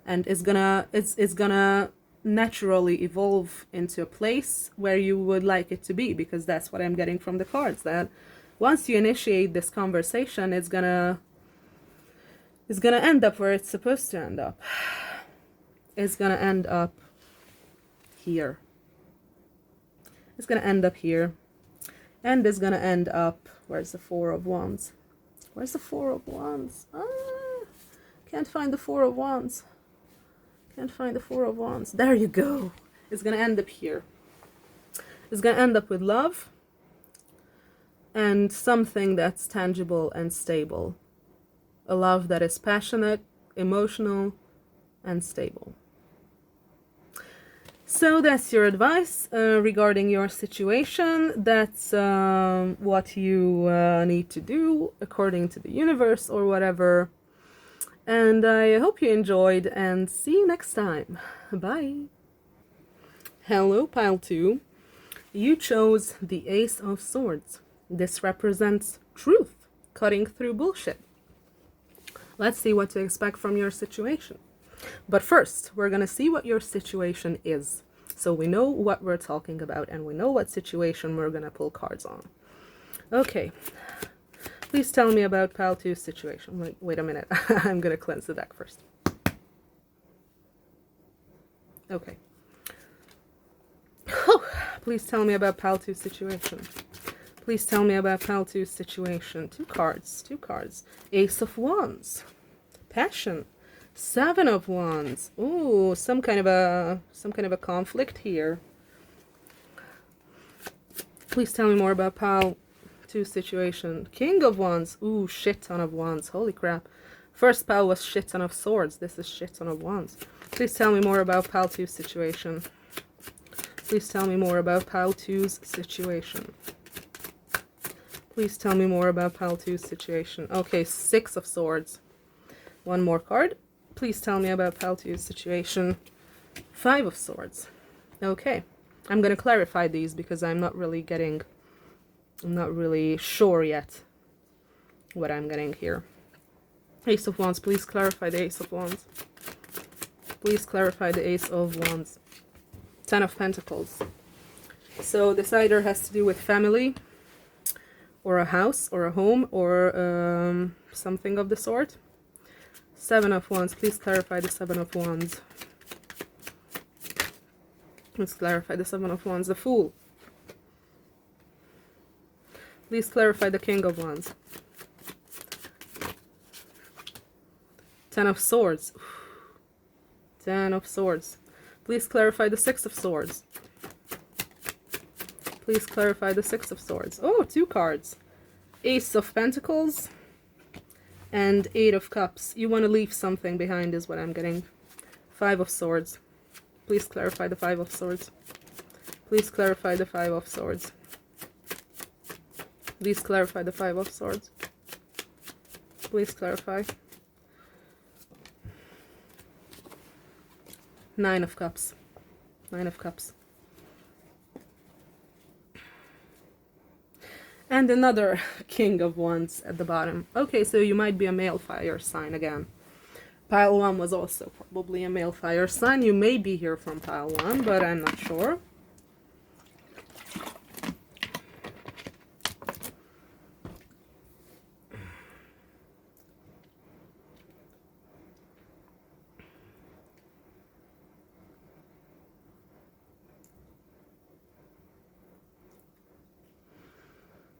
And it's gonna naturally evolve into a place where you would like it to be, because that's what I'm getting from the cards, that once you initiate this conversation, it's gonna end up where it's supposed to end up. It's gonna end up here. It's gonna end up here. And it's gonna end up, where's the 4 of Wands? Where's the 4 of Wands? Can't find the 4 of Wands. Can't find the 4 of Wands. There you go. It's gonna end up here. It's gonna end up with love and something that's tangible and stable. A love that is passionate, emotional, and stable. So that's your advice regarding your situation. That's what you need to do according to the universe or whatever. And I hope you enjoyed, and see you next time. Bye. Hello, pile 2. You chose the Ace of Swords. This represents truth, cutting through bullshit. Let's see what to expect from your situation. But first, we're going to see what your situation is. So we know what we're talking about, and we know what situation we're going to pull cards on. Okay. Please tell me about pile 2's situation. Wait a minute. I'm going to cleanse the deck first. Okay. Please tell me about Pal 2 situation. Please tell me about Pal 2 situation. Two cards. Ace of Wands. Passion. Seven of Wands. Ooh, some kind of a conflict here. Please tell me more about Pal 2 situation. King of Wands. Ooh, shit ton of Wands. Holy crap. First Pal was shit ton of Swords. This is shit ton of Wands. Please tell me more about Pal 2 situation. Please tell me more about Pal 2's situation. Please tell me more about Pal 2's situation. Okay, Six of Swords. One more card. Please tell me about Pal 2's situation. Five of Swords. Okay. I'm going to clarify these because I'm not really sure yet what I'm getting here. Ace of Wands, please clarify the Ace of Wands. Please clarify the Ace of Wands. Ten of Pentacles. So this either has to do with family, or a house, or a home, or something of the sort. Seven of Wands, please clarify the Seven of Wands. Let's clarify the Seven of Wands. The Fool. Please clarify the King of Wands. Ten of Swords. Ten of Swords. Please clarify the Six of Swords. Please clarify the Six of Swords. Oh, two cards. Ace of Pentacles and Eight of Cups. You want to leave something behind is what I'm getting. Five of Swords. Please clarify the Five of Swords. Please clarify the Five of Swords. Please clarify the Five of Swords. Please clarify. Nine of Cups. Nine of Cups. And another King of Wands at the bottom. Okay, so you might be a male fire sign again. Pile 1 was also probably a male fire sign. You may be here from Pile 1, but I'm not sure.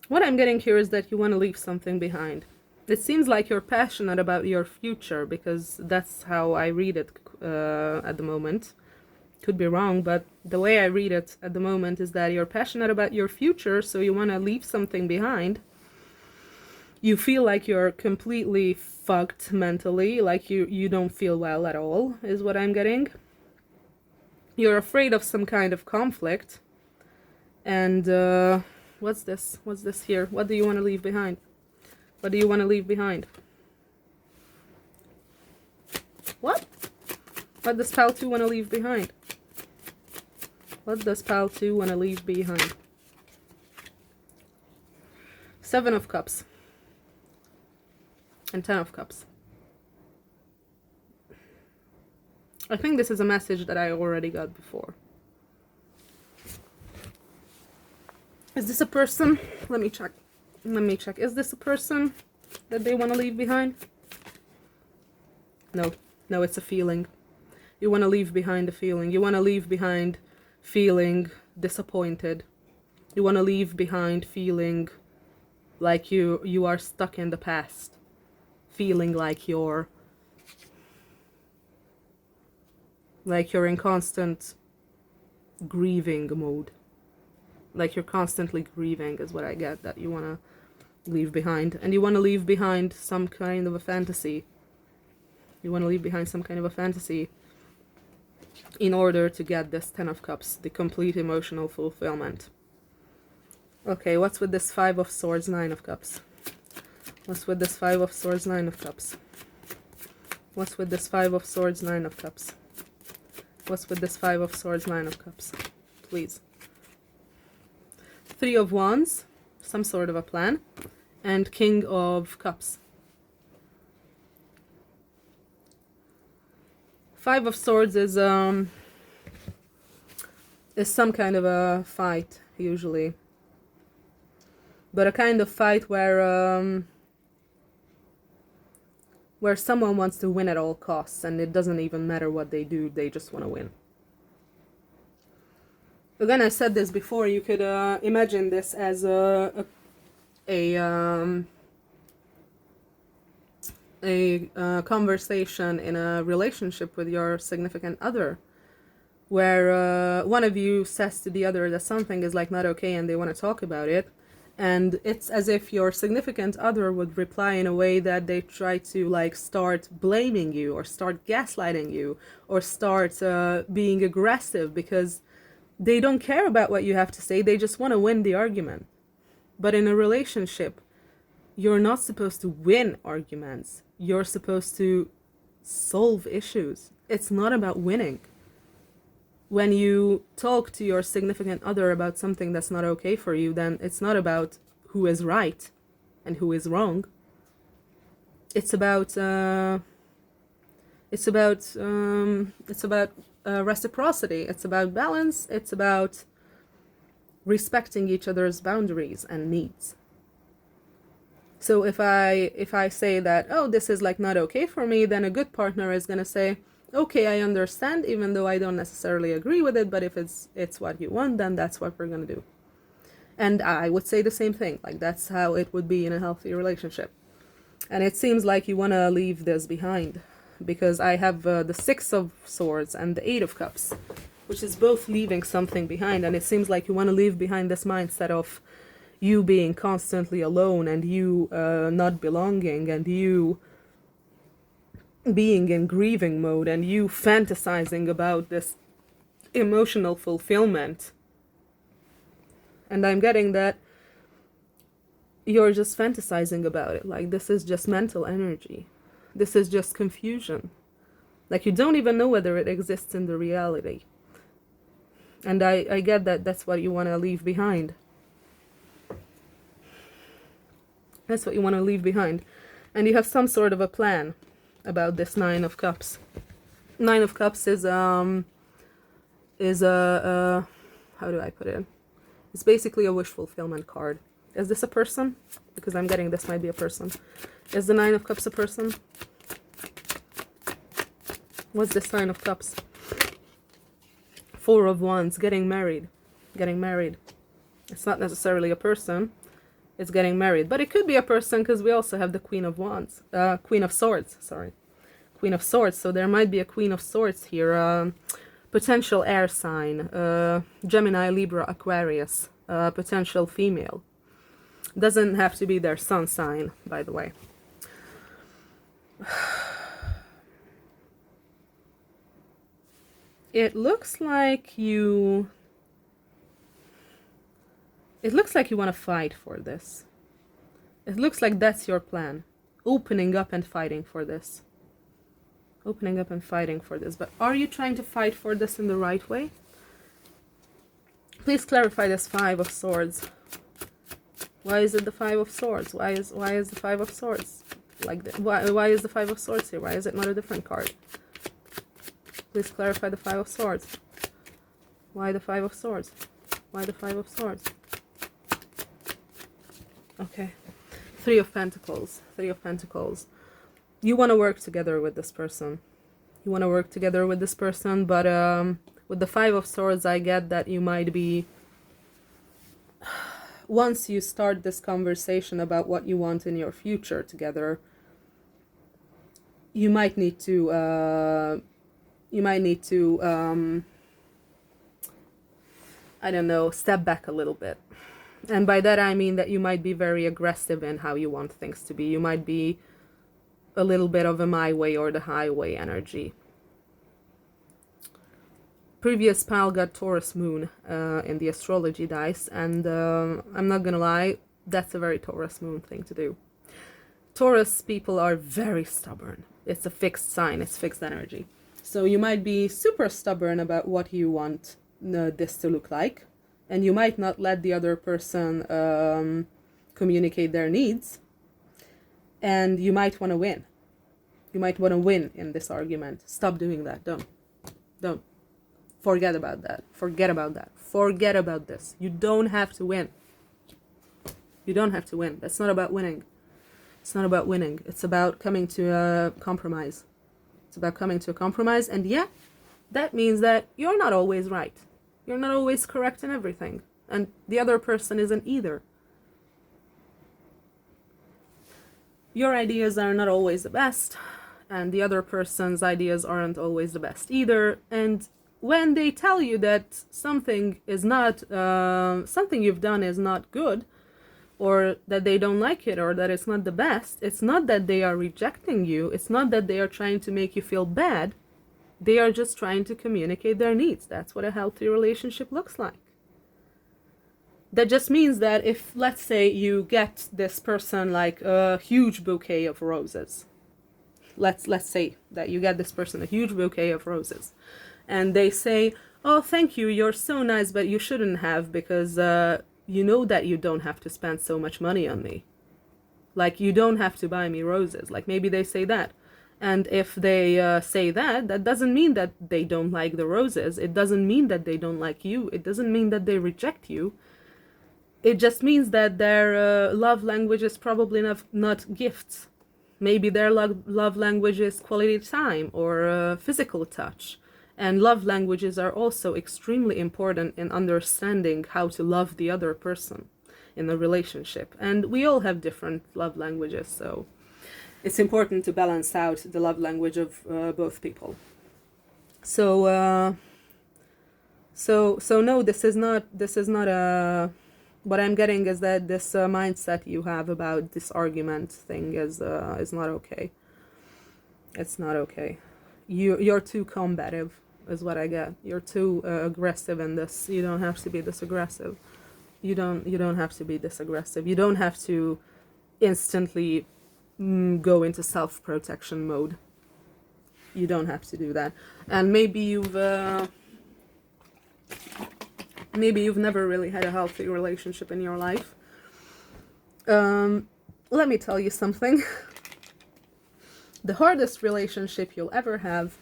What I'm getting here is that you want to leave something behind. It seems like you're passionate about your future, because that's how I read it at the moment. Could be wrong, but the way I read it at the moment is that you're passionate about your future, so you want to leave something behind. You feel like you're completely fucked mentally, like you don't feel well at all, is what I'm getting. You're afraid of some kind of conflict. And what's this? What's this here? What do you want to leave behind? What do you want to leave behind? What? What does Pal 2 want to leave behind? What does Pal 2 want to leave behind? Seven of Cups. And Ten of Cups. I think this is a message that I already got before. Is this a person? Let me check. Let me check. Is this a person that they want to leave behind? No. No, it's a feeling. You want to leave behind a feeling. You want to leave behind feeling disappointed. You want to leave behind feeling like you are stuck in the past. Feeling like you're in constant grieving mode. Like you're constantly grieving is what I get, that you want to leave behind. And you want to leave behind some kind of a fantasy. You want to leave behind some kind of a fantasy in order to get this Ten of Cups, the complete emotional fulfillment. Okay, what's with this Five of Swords, Nine of Cups? What's with this Five of Swords, Nine of Cups? What's with this Five of Swords, Nine of Cups? What's with this Five of Swords, Nine of Cups? Please. Three of Wands, some sort of a plan, and King of Cups. Five of Swords is some kind of a fight, usually. But a kind of fight where someone wants to win at all costs, and it doesn't even matter what they do, they just want to win. Again, I said this before, you could imagine this as a conversation in a relationship with your significant other, where one of you says to the other that something is like not okay and they want to talk about it, and it's as if your significant other would reply in a way that they try to like start blaming you or start gaslighting you or start being aggressive because they don't care about what you have to say, they just want to win the argument. But in a relationship, you're not supposed to win arguments, you're supposed to solve issues. It's not about winning. When you talk to your significant other about something that's not okay for you, then it's not about who is right and who is wrong. It's about reciprocity. It's about balance. It's about respecting each other's boundaries and needs. So if I say that, oh, this is like not okay for me, then a good partner is gonna say, okay, I understand, even though I don't necessarily agree with it, but if it's what you want, then that's what we're gonna do. And I would say the same thing. Like, that's how it would be in a healthy relationship. And it seems like you want to leave this behind, because I have the Six of Swords and the Eight of Cups, which is both leaving something behind. And it seems like you want to leave behind this mindset of you being constantly alone, and you not belonging, and you being in grieving mode, and you fantasizing about this emotional fulfillment. And I'm getting that you're just fantasizing about it. Like, this is just mental energy. This is just confusion. Like, you don't even know whether it exists in the reality. And I get that that's what you want to leave behind. That's what you want to leave behind. And you have some sort of a plan about this Nine of Cups. Nine of Cups is a how do I put it? It's basically a wish fulfillment card. Is this a person? Because I'm getting this might be a person. Is the Nine of Cups a person? What's this Nine of Cups? Four of Wands, getting married. Getting married. It's not necessarily a person. It's getting married. But it could be a person, because we also have the Queen of Wands. Queen of Swords, sorry. Queen of Swords. So there might be a Queen of Swords here. Potential air sign. Gemini, Libra, Aquarius. Potential female. Doesn't have to be their sun sign, by the way. It looks like you want to fight for this. It looks like that's your plan. Opening up and fighting for this. Opening up and fighting for this. But are you trying to fight for this in the right way? Please clarify this Five of Swords. Why is it the Five of Swords? Why is the Five of Swords like that? Why is the Five of Swords here? Why is it not a different card? Please clarify the Five of Swords. Why the Five of Swords? Why the Five of Swords? Okay. Three of Pentacles. Three of Pentacles. You want to work together with this person. You want to work together with this person, but with the Five of Swords, I get that you might be... Once you start this conversation about what you want in your future together, you might need to I don't know, step back a little bit. And by that I mean that you might be very aggressive in how you want things to be. You might be a little bit of a my way or the highway energy. Previous pile got Taurus moon in the astrology dice, and I'm not gonna lie, that's a very Taurus moon thing to do. Taurus people are very stubborn. It's a fixed sign, it's fixed energy. So you might be super stubborn about what you want this to look like, and you might not let the other person communicate their needs, and you might want to win. You might want to win in this argument. Stop doing that. Don't. Forget about that. Forget about that. Forget about this. You don't have to win. You don't have to win. That's not about winning. It's not about winning. It's about coming to a compromise. It's about coming to a compromise. And yeah, that means that you're not always right. You're not always correct in everything. And the other person isn't either. Your ideas are not always the best, and the other person's ideas aren't always the best either. And when they tell you that something is not, something you've done is not good, or that they don't like it, or that it's not the best, it's not that they are rejecting you, it's not that they are trying to make you feel bad, they are just trying to communicate their needs. That's what a healthy relationship looks like. That just means that if, let's say, you get this person like a huge bouquet of roses, let's say that you get this person a huge bouquet of roses, and they say, oh, thank you, you're so nice, but you shouldn't have, because you know that you don't have to spend so much money on me. Like, you don't have to buy me roses. Like, maybe they say that. And if they say that, that doesn't mean that they don't like the roses. It doesn't mean that they don't like you. It doesn't mean that they reject you. It just means that their love language is probably not gifts. Maybe their love language is quality time or physical touch. And love languages are also extremely important in understanding how to love the other person in a relationship. And we all have different love languages, so it's important to balance out the love language of both people. So no, this is not a. What I'm getting is that this mindset you have about this argument thing is not okay. It's not okay. You're too combative, is what I get. You're too aggressive in this. You don't have to be this aggressive. You don't have to be this aggressive. You don't have to instantly go into self-protection mode. You don't have to do that. And maybe you've never really had a healthy relationship in your life. Let me tell you something. The hardest relationship you'll ever have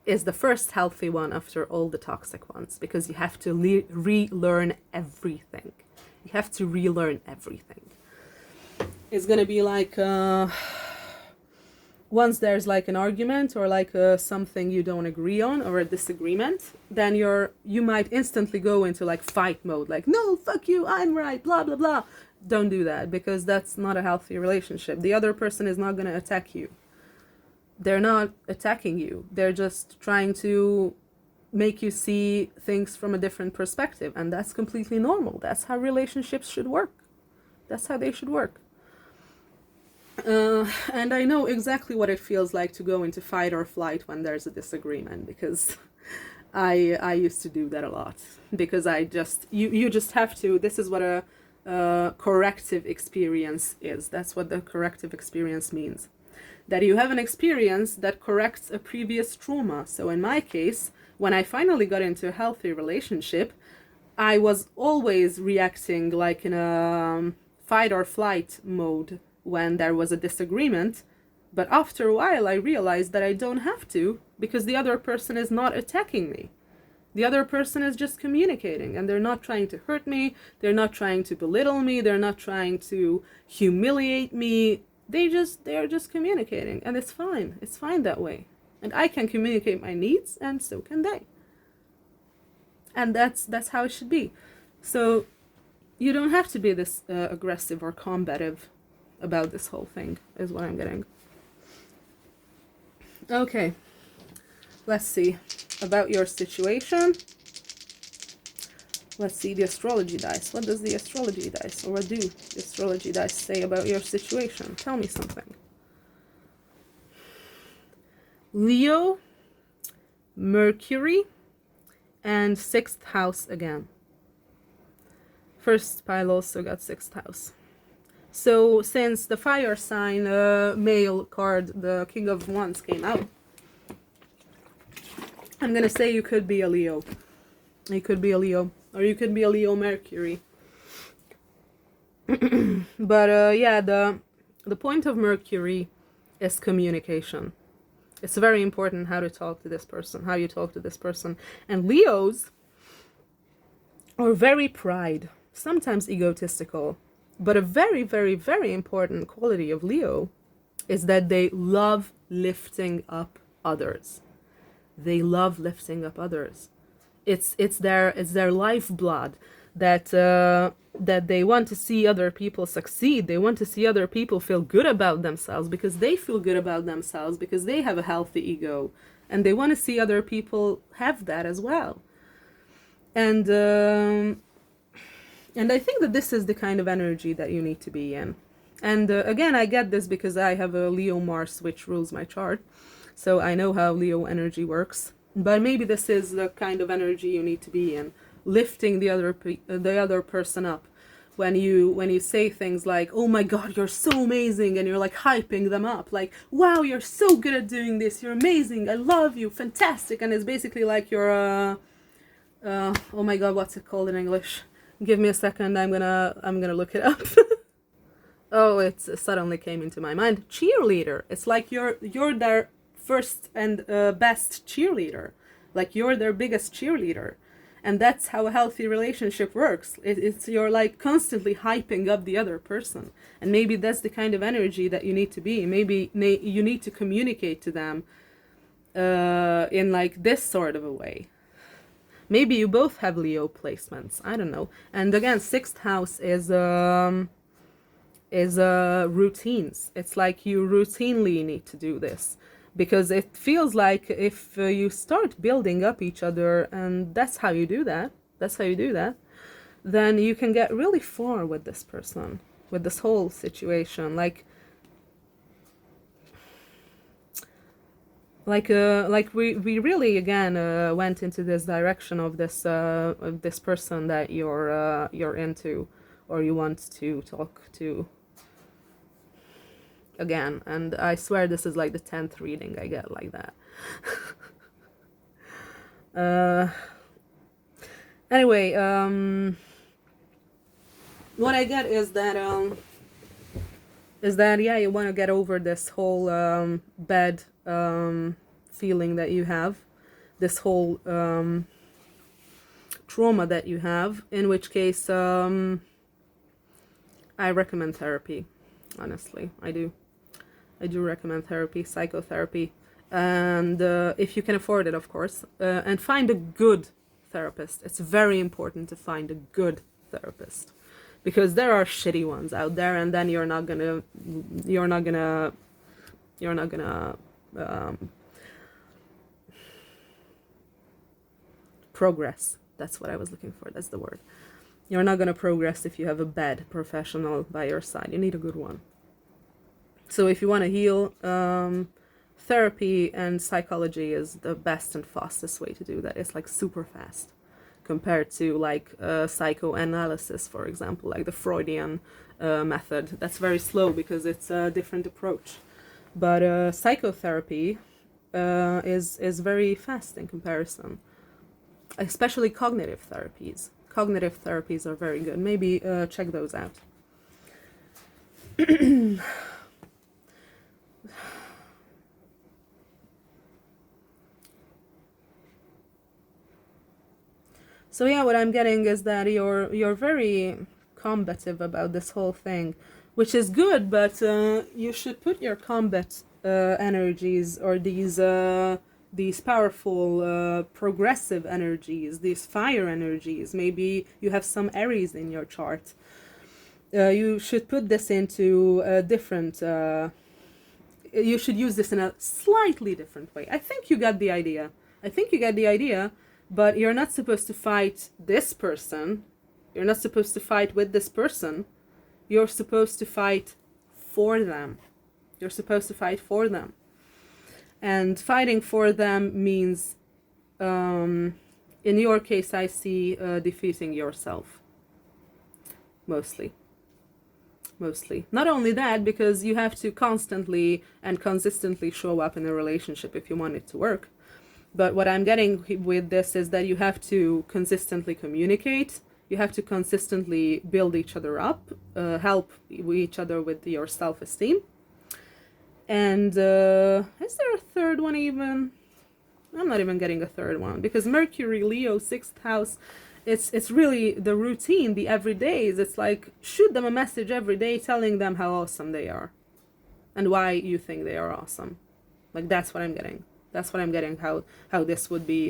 is the first healthy one after all the toxic ones, because you have to relearn everything. You have to relearn everything. It's gonna be like once there's like an argument or like something you don't agree on or a disagreement, then you might instantly go into like fight mode, like, no, fuck you, I'm right, blah blah blah. Don't do that, because that's not a healthy relationship. The other person is not gonna attack you. They're not attacking you. They're just trying to make you see things from a different perspective, and that's completely normal. That's how relationships should work. That's how they should work. And I know exactly what it feels like to go into fight or flight when there's a disagreement, because I used to do that a lot. Because you just have to. This is what a corrective experience is. That's what the corrective experience means. That you have an experience that corrects a previous trauma. So in my case, when I finally got into a healthy relationship, I was always reacting like in a fight or flight mode when there was a disagreement. But after a while, I realized that I don't have to, because the other person is not attacking me. The other person is just communicating, and they're not trying to hurt me. They're not trying to belittle me. They're not trying to humiliate me. They are just communicating, and it's fine. It's fine that way. And I can communicate my needs, and so can they. And that's how it should be. So you don't have to be this aggressive or combative about this whole thing, is what I'm getting. Okay, let's see about your situation. Let's see the astrology dice. What does the astrology dice, or what do the astrology dice say about your situation? Tell me something. Leo, Mercury, and 6th house again. First pile also got 6th house. So since the fire sign male card, the King of Wands, came out, I'm gonna say you could be a Leo. You could be a Leo. Or you could be a Leo Mercury. But yeah, the point of Mercury is communication. It's very important how to talk to this person, how you talk to this person. And Leos are very pride, sometimes egotistical. But a very, very, very important quality of Leo is that they love lifting up others. They love lifting up others. it's their lifeblood, that that they want to see other people succeed. They want to see other people feel good about themselves, because they feel good about themselves, because they have a healthy ego, and they want to see other people have that as well. And I think that this is the kind of energy that you need to be in. And again, I get this because I have a Leo Mars which rules my chart, so I know how Leo energy works. But maybe this is the kind of energy you need to be in, lifting the other person up. When you say things like, "Oh my God, you're so amazing," and you're like hyping them up, like, "Wow, you're so good at doing this. You're amazing. I love you. Fantastic." And it's basically like you're oh my God, what's it called in English? Give me a second. I'm gonna look it up. Oh, it suddenly came into my mind. Cheerleader. It's like you're their first and best cheerleader. Like you're their biggest cheerleader. And that's how a healthy relationship works. It's you're like constantly hyping up the other person. And maybe that's the kind of energy that you need to be. Maybe you need to communicate to them in like this sort of a way. Maybe you both have Leo placements. I don't know. And again, 6th house is routines. It's like you routinely need to do this, because it feels like if you start building up each other, and that's how you do that, then you can get really far with this person, with this whole situation. Like we really again went into this direction of this person that you're into, or you want to talk to again. And I swear this is like the 10th reading I get like that. Anyway, what I get is that yeah, you want to get over this whole bad feeling that you have, this whole trauma that you have, in which case I recommend therapy. Honestly, I do recommend therapy, psychotherapy, and if you can afford it, of course, and find a good therapist. It's very important to find a good therapist, because there are shitty ones out there, and then you're not gonna progress. That's what I was looking for. That's the word. You're not gonna progress if you have a bad professional by your side. You need a good one. So if you want to heal, therapy and psychology is the best and fastest way to do that. It's like super fast compared to like psychoanalysis, for example, like the Freudian method. That's very slow because it's a different approach. But psychotherapy is very fast in comparison, especially cognitive therapies. Cognitive therapies are very good. Maybe check those out. So yeah, what I'm getting is that you're very combative about this whole thing, which is good, but you should put your combat energies, or these powerful progressive energies, these fire energies. Maybe you have some Aries in your chart. You should put this into a different. You should use this in a slightly different way. I think you got the idea. But you're not supposed to fight this person. You're not supposed to fight with this person. You're supposed to fight for them. And fighting for them means, in your case, I see defeating yourself. Mostly. Not only that, because you have to constantly and consistently show up in a relationship if you want it to work. But what I'm getting with this is that you have to consistently communicate. You have to consistently build each other up, help each other with your self-esteem. And is there a third one even? I'm not even getting a third one, because Mercury, Leo, 6th house, it's really the routine, the everydays. It's like shoot them a message every day telling them how awesome they are and why you think they are awesome. Like that's what I'm getting. How this would be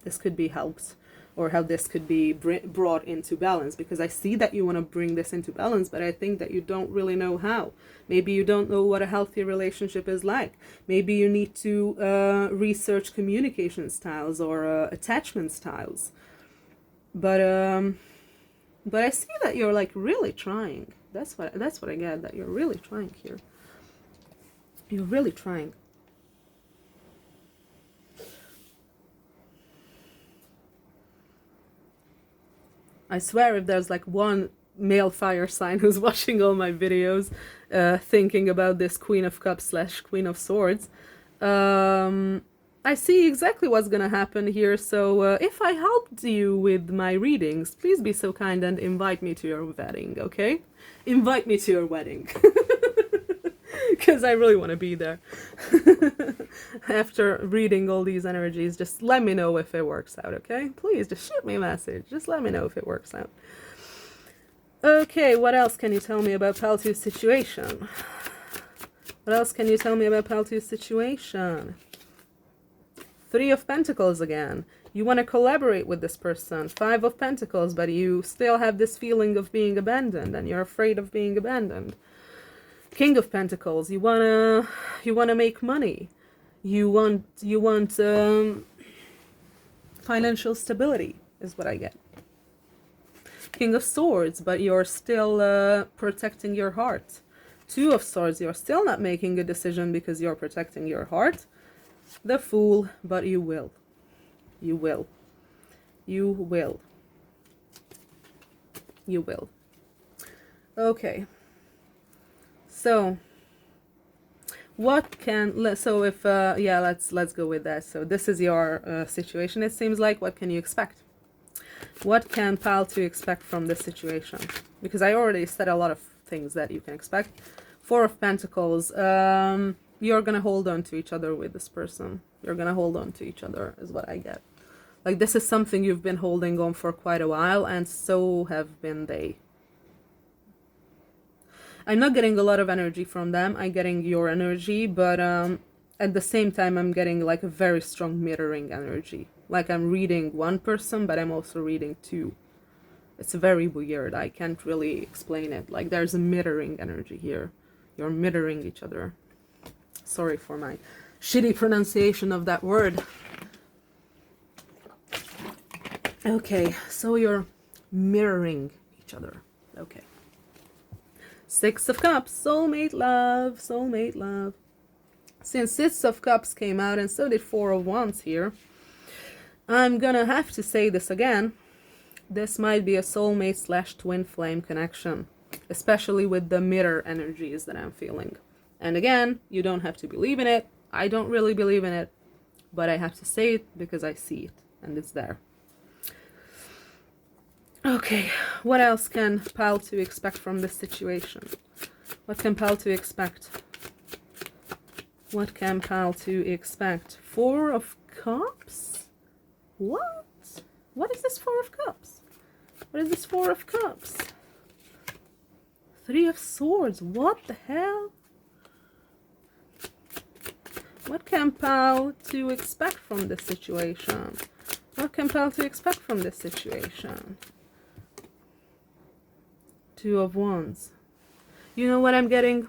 this could be helped, or how this could be brought into balance, because I see that you want to bring this into balance, but I think that you don't really know how. Maybe you don't know what a healthy relationship is like. Maybe you need to research communication styles or attachment styles. But I see that you're like really trying. That's what I get, that you're really trying here. You're really trying. I swear, if there's like one male fire sign who's watching all my videos, thinking about this Queen of Cups / Queen of Swords, I see exactly what's gonna happen here. So if I helped you with my readings, please be so kind and invite me to your wedding, okay? Invite me to your wedding. Because I really want to be there. After reading all these energies, just let me know if it works out, okay? Please, just shoot me a message. Just let me know if it works out. Okay, what else can you tell me about Paltu's situation? What else can you tell me about Paltu's situation? 3 of Pentacles again. You want to collaborate with this person. 5 of Pentacles, but you still have this feeling of being abandoned, and you're afraid of being abandoned. King of Pentacles, you wanna make money. You want financial stability is what I get. King of Swords, but you're still protecting your heart. 2 of Swords, you're still not making a decision because you're protecting your heart. The Fool, but you will. You will. You will. You will. Okay. So what can, so if yeah, let's go with that. So this is your situation, it seems like. What can you expect? What can Paltu expect from this situation? Because I already said a lot of things that you can expect. 4 of Pentacles, you're gonna hold on to each other with this person. You're gonna hold on to each other is what I get. Like, this is something you've been holding on for quite a while, and so have been they. I'm not getting a lot of energy from them. I'm getting your energy, but at the same time, I'm getting like a very strong mirroring energy. Like, I'm reading one person, but I'm also reading 2. It's very weird. I can't really explain it. Like, there's a mirroring energy here. You're mirroring each other. Sorry for my shitty pronunciation of that word. Okay, so you're mirroring each other. Okay. 6 of Cups, soulmate love, soulmate love. Since 6 of Cups came out and so did 4 of Wands here, I'm gonna have to say this again. This might be a soulmate / twin flame connection, especially with the mirror energies that I'm feeling. And again, you don't have to believe in it. I don't really believe in it, but I have to say it because I see it and it's there. Okay, what else can Paltu expect from this situation? What can Paltu expect? What can Paltu expect? 4 of Cups? What? What is this 4 of Cups? What is this 4 of Cups? 3 of Swords. What the hell? What can Paltu expect from this situation? What can Paltu expect from this situation? 2 of Wands. You know what I'm getting?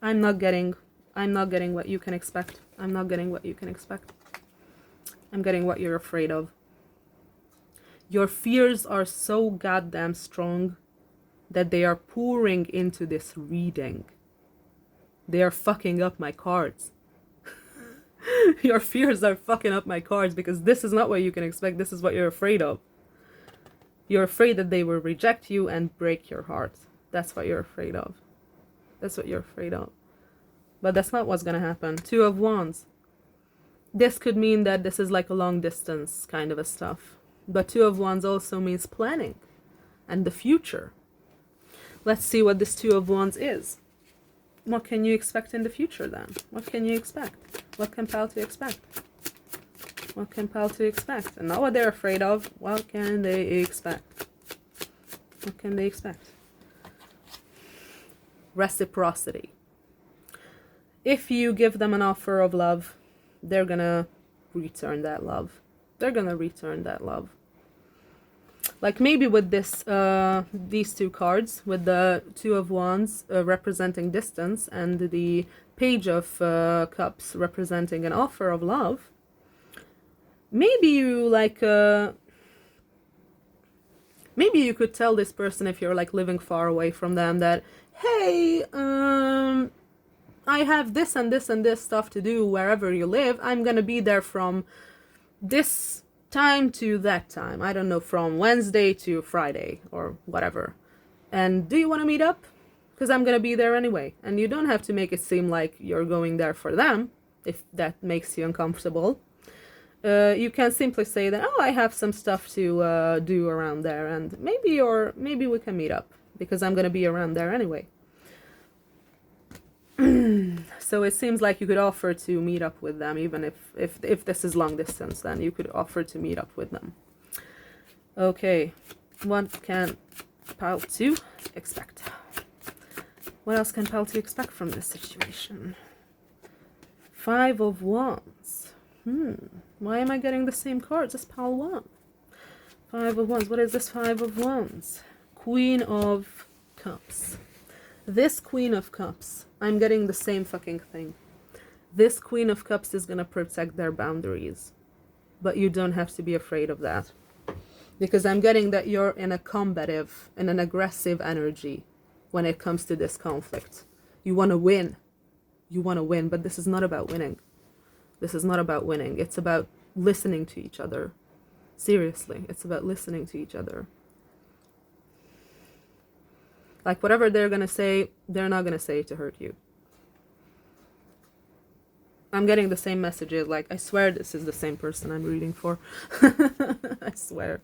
I'm not getting what you can expect. I'm not getting what you can expect. I'm getting what you're afraid of. Your fears are so goddamn strong that they are pouring into this reading. They are fucking up my cards. Your fears are fucking up my cards because this is not what you can expect. This is what you're afraid of. You're afraid that they will reject you and break your heart. That's what you're afraid of. That's what you're afraid of. But that's not what's gonna happen. 2 of Wands. This could mean that this is like a long distance kind of a stuff. But 2 of Wands also means planning and the future. Let's see what this 2 of Wands is. What can you expect in the future then? What can you expect? What can Paltu expect? What can Paltu expect? And not what they're afraid of. What can they expect? What can they expect? Reciprocity. If you give them an offer of love, they're gonna return that love. They're gonna return that love. Like maybe with this, these two cards, with the Two of Wands representing distance and the Page of Cups representing an offer of love. Maybe you like, maybe you could tell this person, if you're like living far away from them, that, hey, I have this and this and this stuff to do wherever you live. I'm gonna be there from this time to that time. I don't know, from Wednesday to Friday or whatever. And do you want to meet up? Because I'm gonna be there anyway. And you don't have to make it seem like you're going there for them, if that makes you uncomfortable. You can simply say that, oh, I have some stuff to do around there, and maybe we can meet up because I'm gonna be around there anyway. So it seems like you could offer to meet up with them, even if this is long distance, then you could offer to meet up with them. Okay, what can Pile 2 expect? What else can Pile 2 expect from this situation? 5 of Wands. Why am I getting the same cards as Pile 1? 5 of Wands. What is this 5 of Wands? Queen of Cups. This Queen of Cups, I'm getting the same fucking thing. This Queen of Cups is gonna protect their boundaries. But you don't have to be afraid of that. Because I'm getting that you're in a combative, in an aggressive energy when it comes to this conflict. You want to win. You want to win, but this is not about winning. This is not about winning. It's about listening to each other. Seriously, it's about listening to each other. Like whatever they're gonna say, they're not gonna say it to hurt you. I'm getting the same messages. Like, I swear this is the same person I'm reading for. I swear.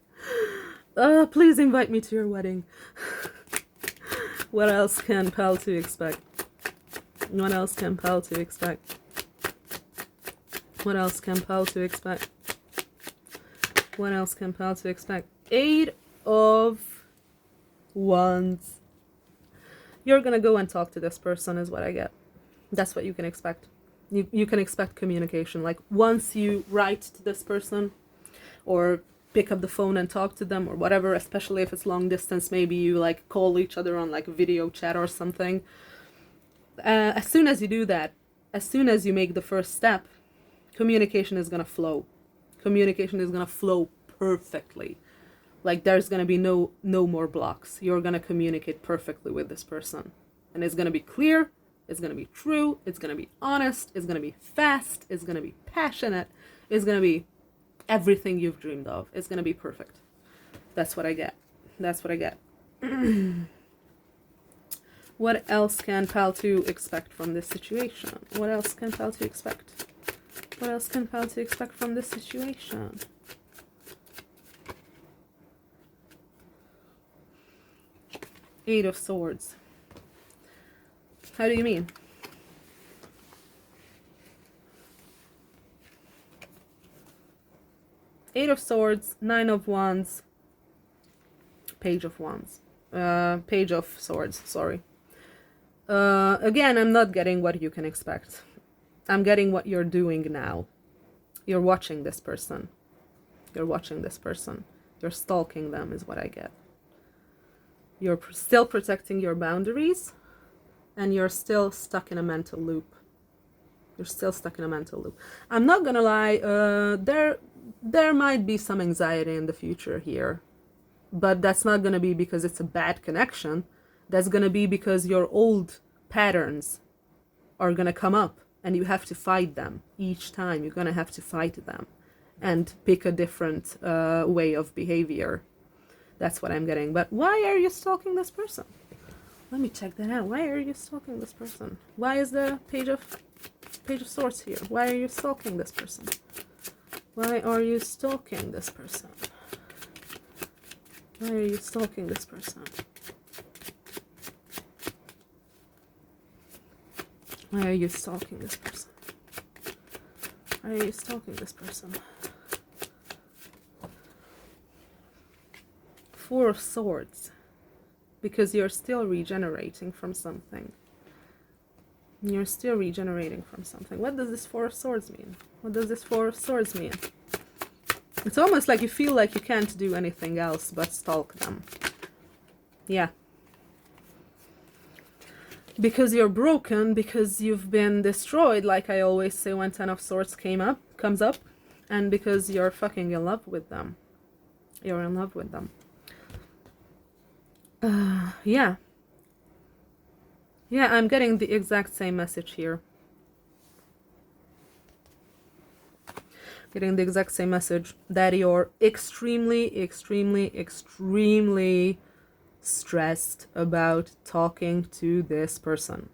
Please invite me to your wedding. What else can Pile 2 expect? What else can Pile 2 expect? What else can Pile 2 expect? What else can Pile 2 expect? 8 of Wands. You're gonna go and talk to this person is what I get. That's what you can expect. You can expect communication. Like, once you write to this person or pick up the phone and talk to them or whatever, especially if it's long distance, maybe you like call each other on like video chat or something. As soon as you do that, as soon as you make the first step, communication is gonna flow. Communication is gonna flow perfectly. Like, there's gonna be no more blocks. You're gonna communicate perfectly with this person. And it's gonna be clear, it's gonna be true, it's gonna be honest, it's gonna be fast, it's gonna be passionate, it's gonna be everything you've dreamed of. It's gonna be perfect. That's what I get. That's what I get. What else can Pile 2 expect from this situation? What else can Pile 2 expect? What else can Pile 2 expect from this situation? Eight of Swords. How do you mean? Eight of Swords, Nine of Wands, Page of Wands. Page of Swords, sorry. Again, I'm not getting what you can expect. I'm getting what you're doing now. You're watching this person. You're watching this person. You're stalking them is what I get. You're still protecting your boundaries, and you're still stuck in a mental loop. You're still stuck in a mental loop. I'm not gonna lie, there might be some anxiety in the future here, but that's not gonna be because it's a bad connection. That's gonna be because your old patterns are gonna come up, and you have to fight them. Each time you're gonna have to fight them and pick a different way of behavior. That's what I'm getting. But why are you stalking this person? Let me check that out. Why are you stalking this person? Why is the Page of Swords here? Why are you stalking this person? Why are you stalking this person? Why are you stalking this person? Why are you stalking this person? Why are you stalking this person? Four of Swords. Because you're still regenerating from something. You're still regenerating from something. What does this Four of Swords mean? What does this Four of Swords mean? It's almost like you feel like you can't do anything else but stalk them. Yeah. Because you're broken, because you've been destroyed, like I always say when Ten of Swords comes up, and because you're fucking in love with them. You're in love with them. Yeah. Yeah, I'm getting the exact same message here. Getting the exact same message that you're extremely, extremely, extremely stressed about talking to this person.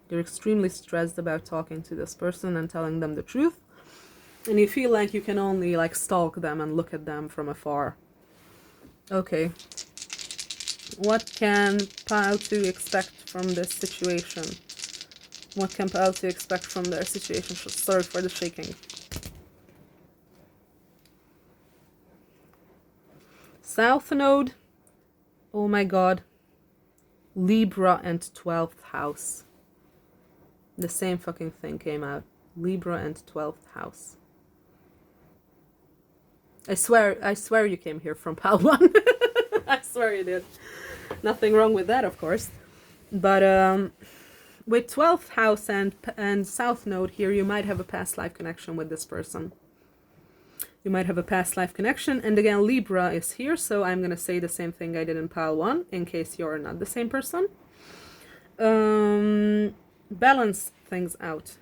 You're extremely stressed about talking to this person and telling them the truth. And you feel like you can only like stalk them and look at them from afar. Okay. What can Pal 2 expect from this situation? What can Pal 2 expect from their situation? Sorry for the shaking. South Node. Oh my god. Libra and 12th house. The same fucking thing came out. Libra and 12th house. I swear you came here from Pal 1. I swear you did. Nothing wrong with that, of course. But with 12th house and South Node here, you might have a past life connection with this person. You might have a past life connection. And again, Libra is here, so I'm going to say the same thing I did in Pile 1, in case you're not the same person. Balance things out.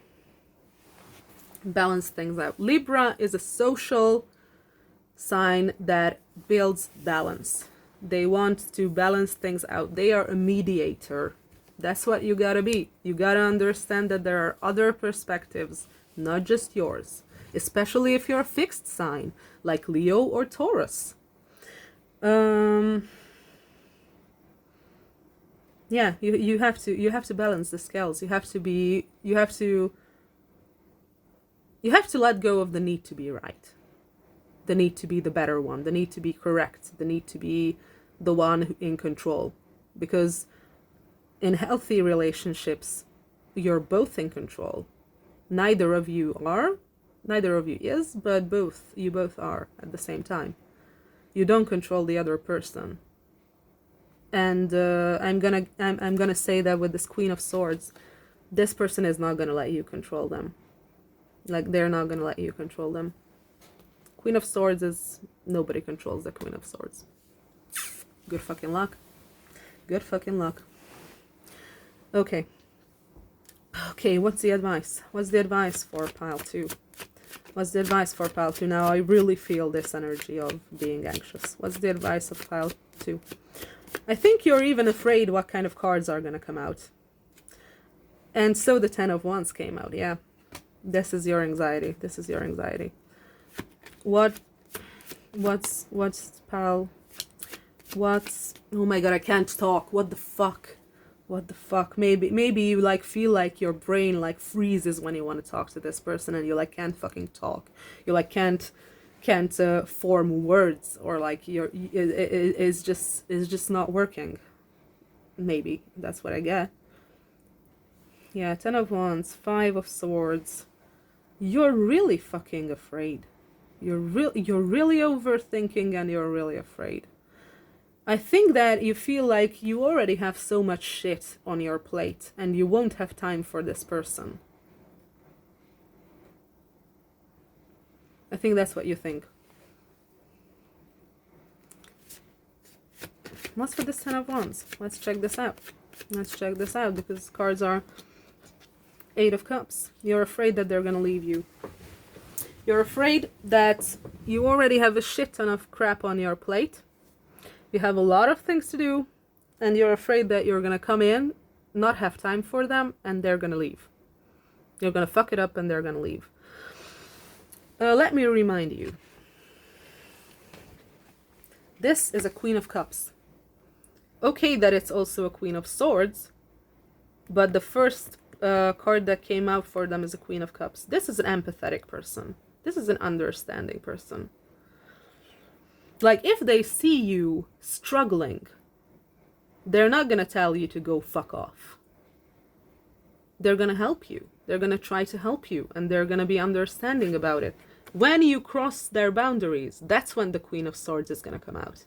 Balance things out. Libra is a social sign that builds balance. They want to balance things out. They are a mediator. That's what you gotta be. You gotta understand that there are other perspectives, not just yours. Especially if you're a fixed sign, like Leo or Taurus. Yeah, you have to balance the scales. You have to let go of the need to be right. The need to be the better one, the need to be correct, the need to be the one in control. Because in healthy relationships, you're both in control. Neither of you is, but you both are at the same time. You don't control the other person. And I'm gonna say that with this Queen of Swords, this person is not gonna let you control them. Like, they're not gonna let you control them. Queen of Swords is... nobody controls the Queen of Swords. Good fucking luck. Good fucking luck. Okay. Okay, what's the advice? What's the advice for Pile 2? What's the advice for Pile 2? Now I really feel this energy of being anxious. What's the advice of Pile 2? I think you're even afraid what kind of cards are gonna come out. And so the Ten of Wands came out, yeah. This is your anxiety. This is your anxiety. What's Pal? What's... oh my god, I can't talk. What the fuck? What the fuck? Maybe you like feel like your brain like freezes when you want to talk to this person and you like can't fucking talk. You like can't form words, or like it's just not working. Maybe that's what I get. Yeah, Ten of Wands, Five of Swords. You're really fucking afraid. You're really overthinking and you're really afraid. I think that you feel like you already have so much shit on your plate and you won't have time for this person. I think that's what you think. What's for this Ten of Wands? Let's check this out. Let's check this out, because cards are Eight of Cups. You're afraid that they're gonna leave you. You're afraid that you already have a shit ton of crap on your plate. You have a lot of things to do, and you're afraid that you're gonna come in, not have time for them, and they're gonna leave. You're gonna fuck it up and they're gonna leave. Let me remind you. This is a Queen of Cups. Okay that it's also a Queen of Swords, but the first card that came out for them is a Queen of Cups. This is an empathetic person. This is an understanding person. Like, if they see you struggling, they're not gonna tell you to go fuck off. They're gonna help you. They're gonna try to help you, and they're gonna be understanding about it. When you cross their boundaries, that's when the Queen of Swords is going to come out.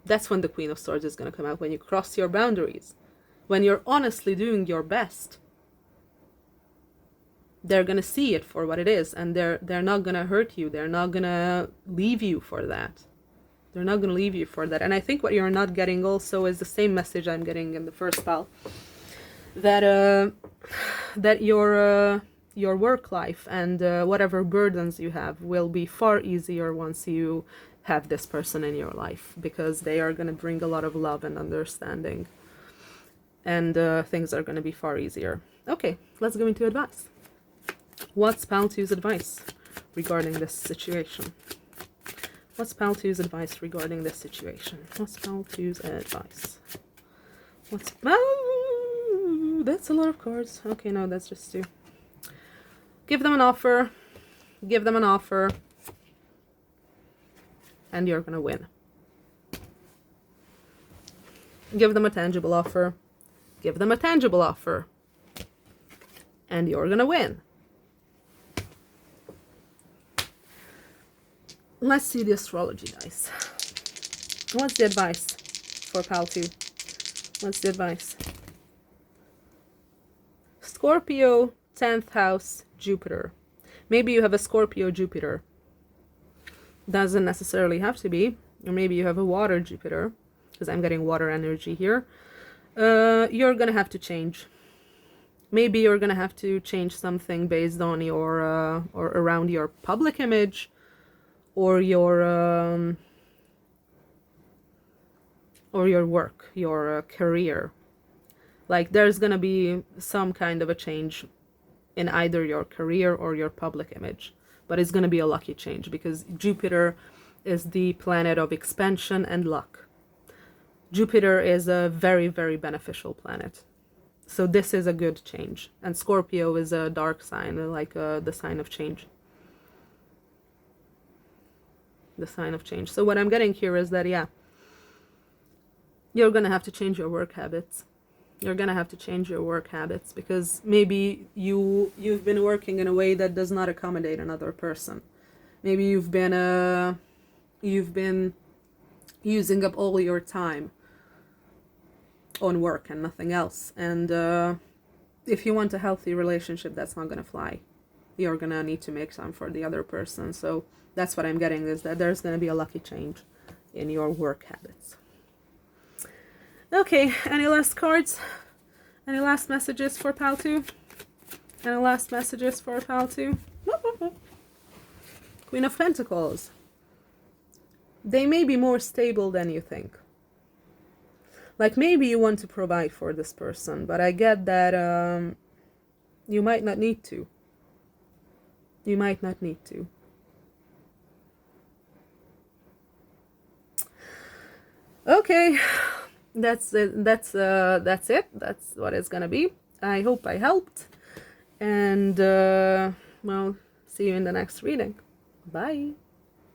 That's when the Queen of Swords is going to come out, when you cross your boundaries. When you're honestly doing your best. They're going to see it for what it is, and they're not going to hurt you. They're not going to leave you for that. They're not going to leave you for that. And I think what you're not getting also is the same message I'm getting in the first pal. That your work life and whatever burdens you have will be far easier once you have this person in your life, because they are going to bring a lot of love and understanding, and things are going to be far easier. Okay, let's go into advice. What's Pal 2's advice regarding this situation? What's Pal 2's advice regarding this situation? What's Pal 2's advice? What's... Oh, that's a lot of cards. Okay, no, that's just 2. Give them an offer. Give them an offer. And you're gonna win. Give them a tangible offer. Give them a tangible offer. And you're gonna win. Let's see the astrology dice. What's the advice for Pal 2? What's the advice? Scorpio, 10th house, Jupiter. Maybe you have a Scorpio Jupiter. Doesn't necessarily have to be. Or maybe you have a water Jupiter, because I'm getting water energy here. You're gonna have to change. Maybe you're gonna have to change something based on your or around your public image, or your work, your career. Like there's gonna be some kind of a change in either your career or your public image, but it's gonna be a lucky change, because Jupiter is the planet of expansion and luck. Jupiter is a very, very beneficial planet. So this is a good change. And Scorpio is a dark sign, like the sign of change. The sign of change. So what I'm getting here is that, yeah, you're gonna have to change your work habits. You're gonna have to change your work habits, because maybe you've been working in a way that does not accommodate another person. Maybe you've been using up all your time on work and nothing else. And if you want a healthy relationship, that's not gonna fly. You're gonna need to make time for the other person. So that's what I'm getting, is that there's gonna be a lucky change in your work habits. Okay, any last cards? Any last messages for Pal 2? Any last messages for Pal 2? Queen of Pentacles. They may be more stable than you think. Like maybe you want to provide for this person, but I get that you might not need to. You might not need to. Okay, that's it. That's it. That's what it's gonna be. I hope I helped, and well, see you in the next reading. Bye.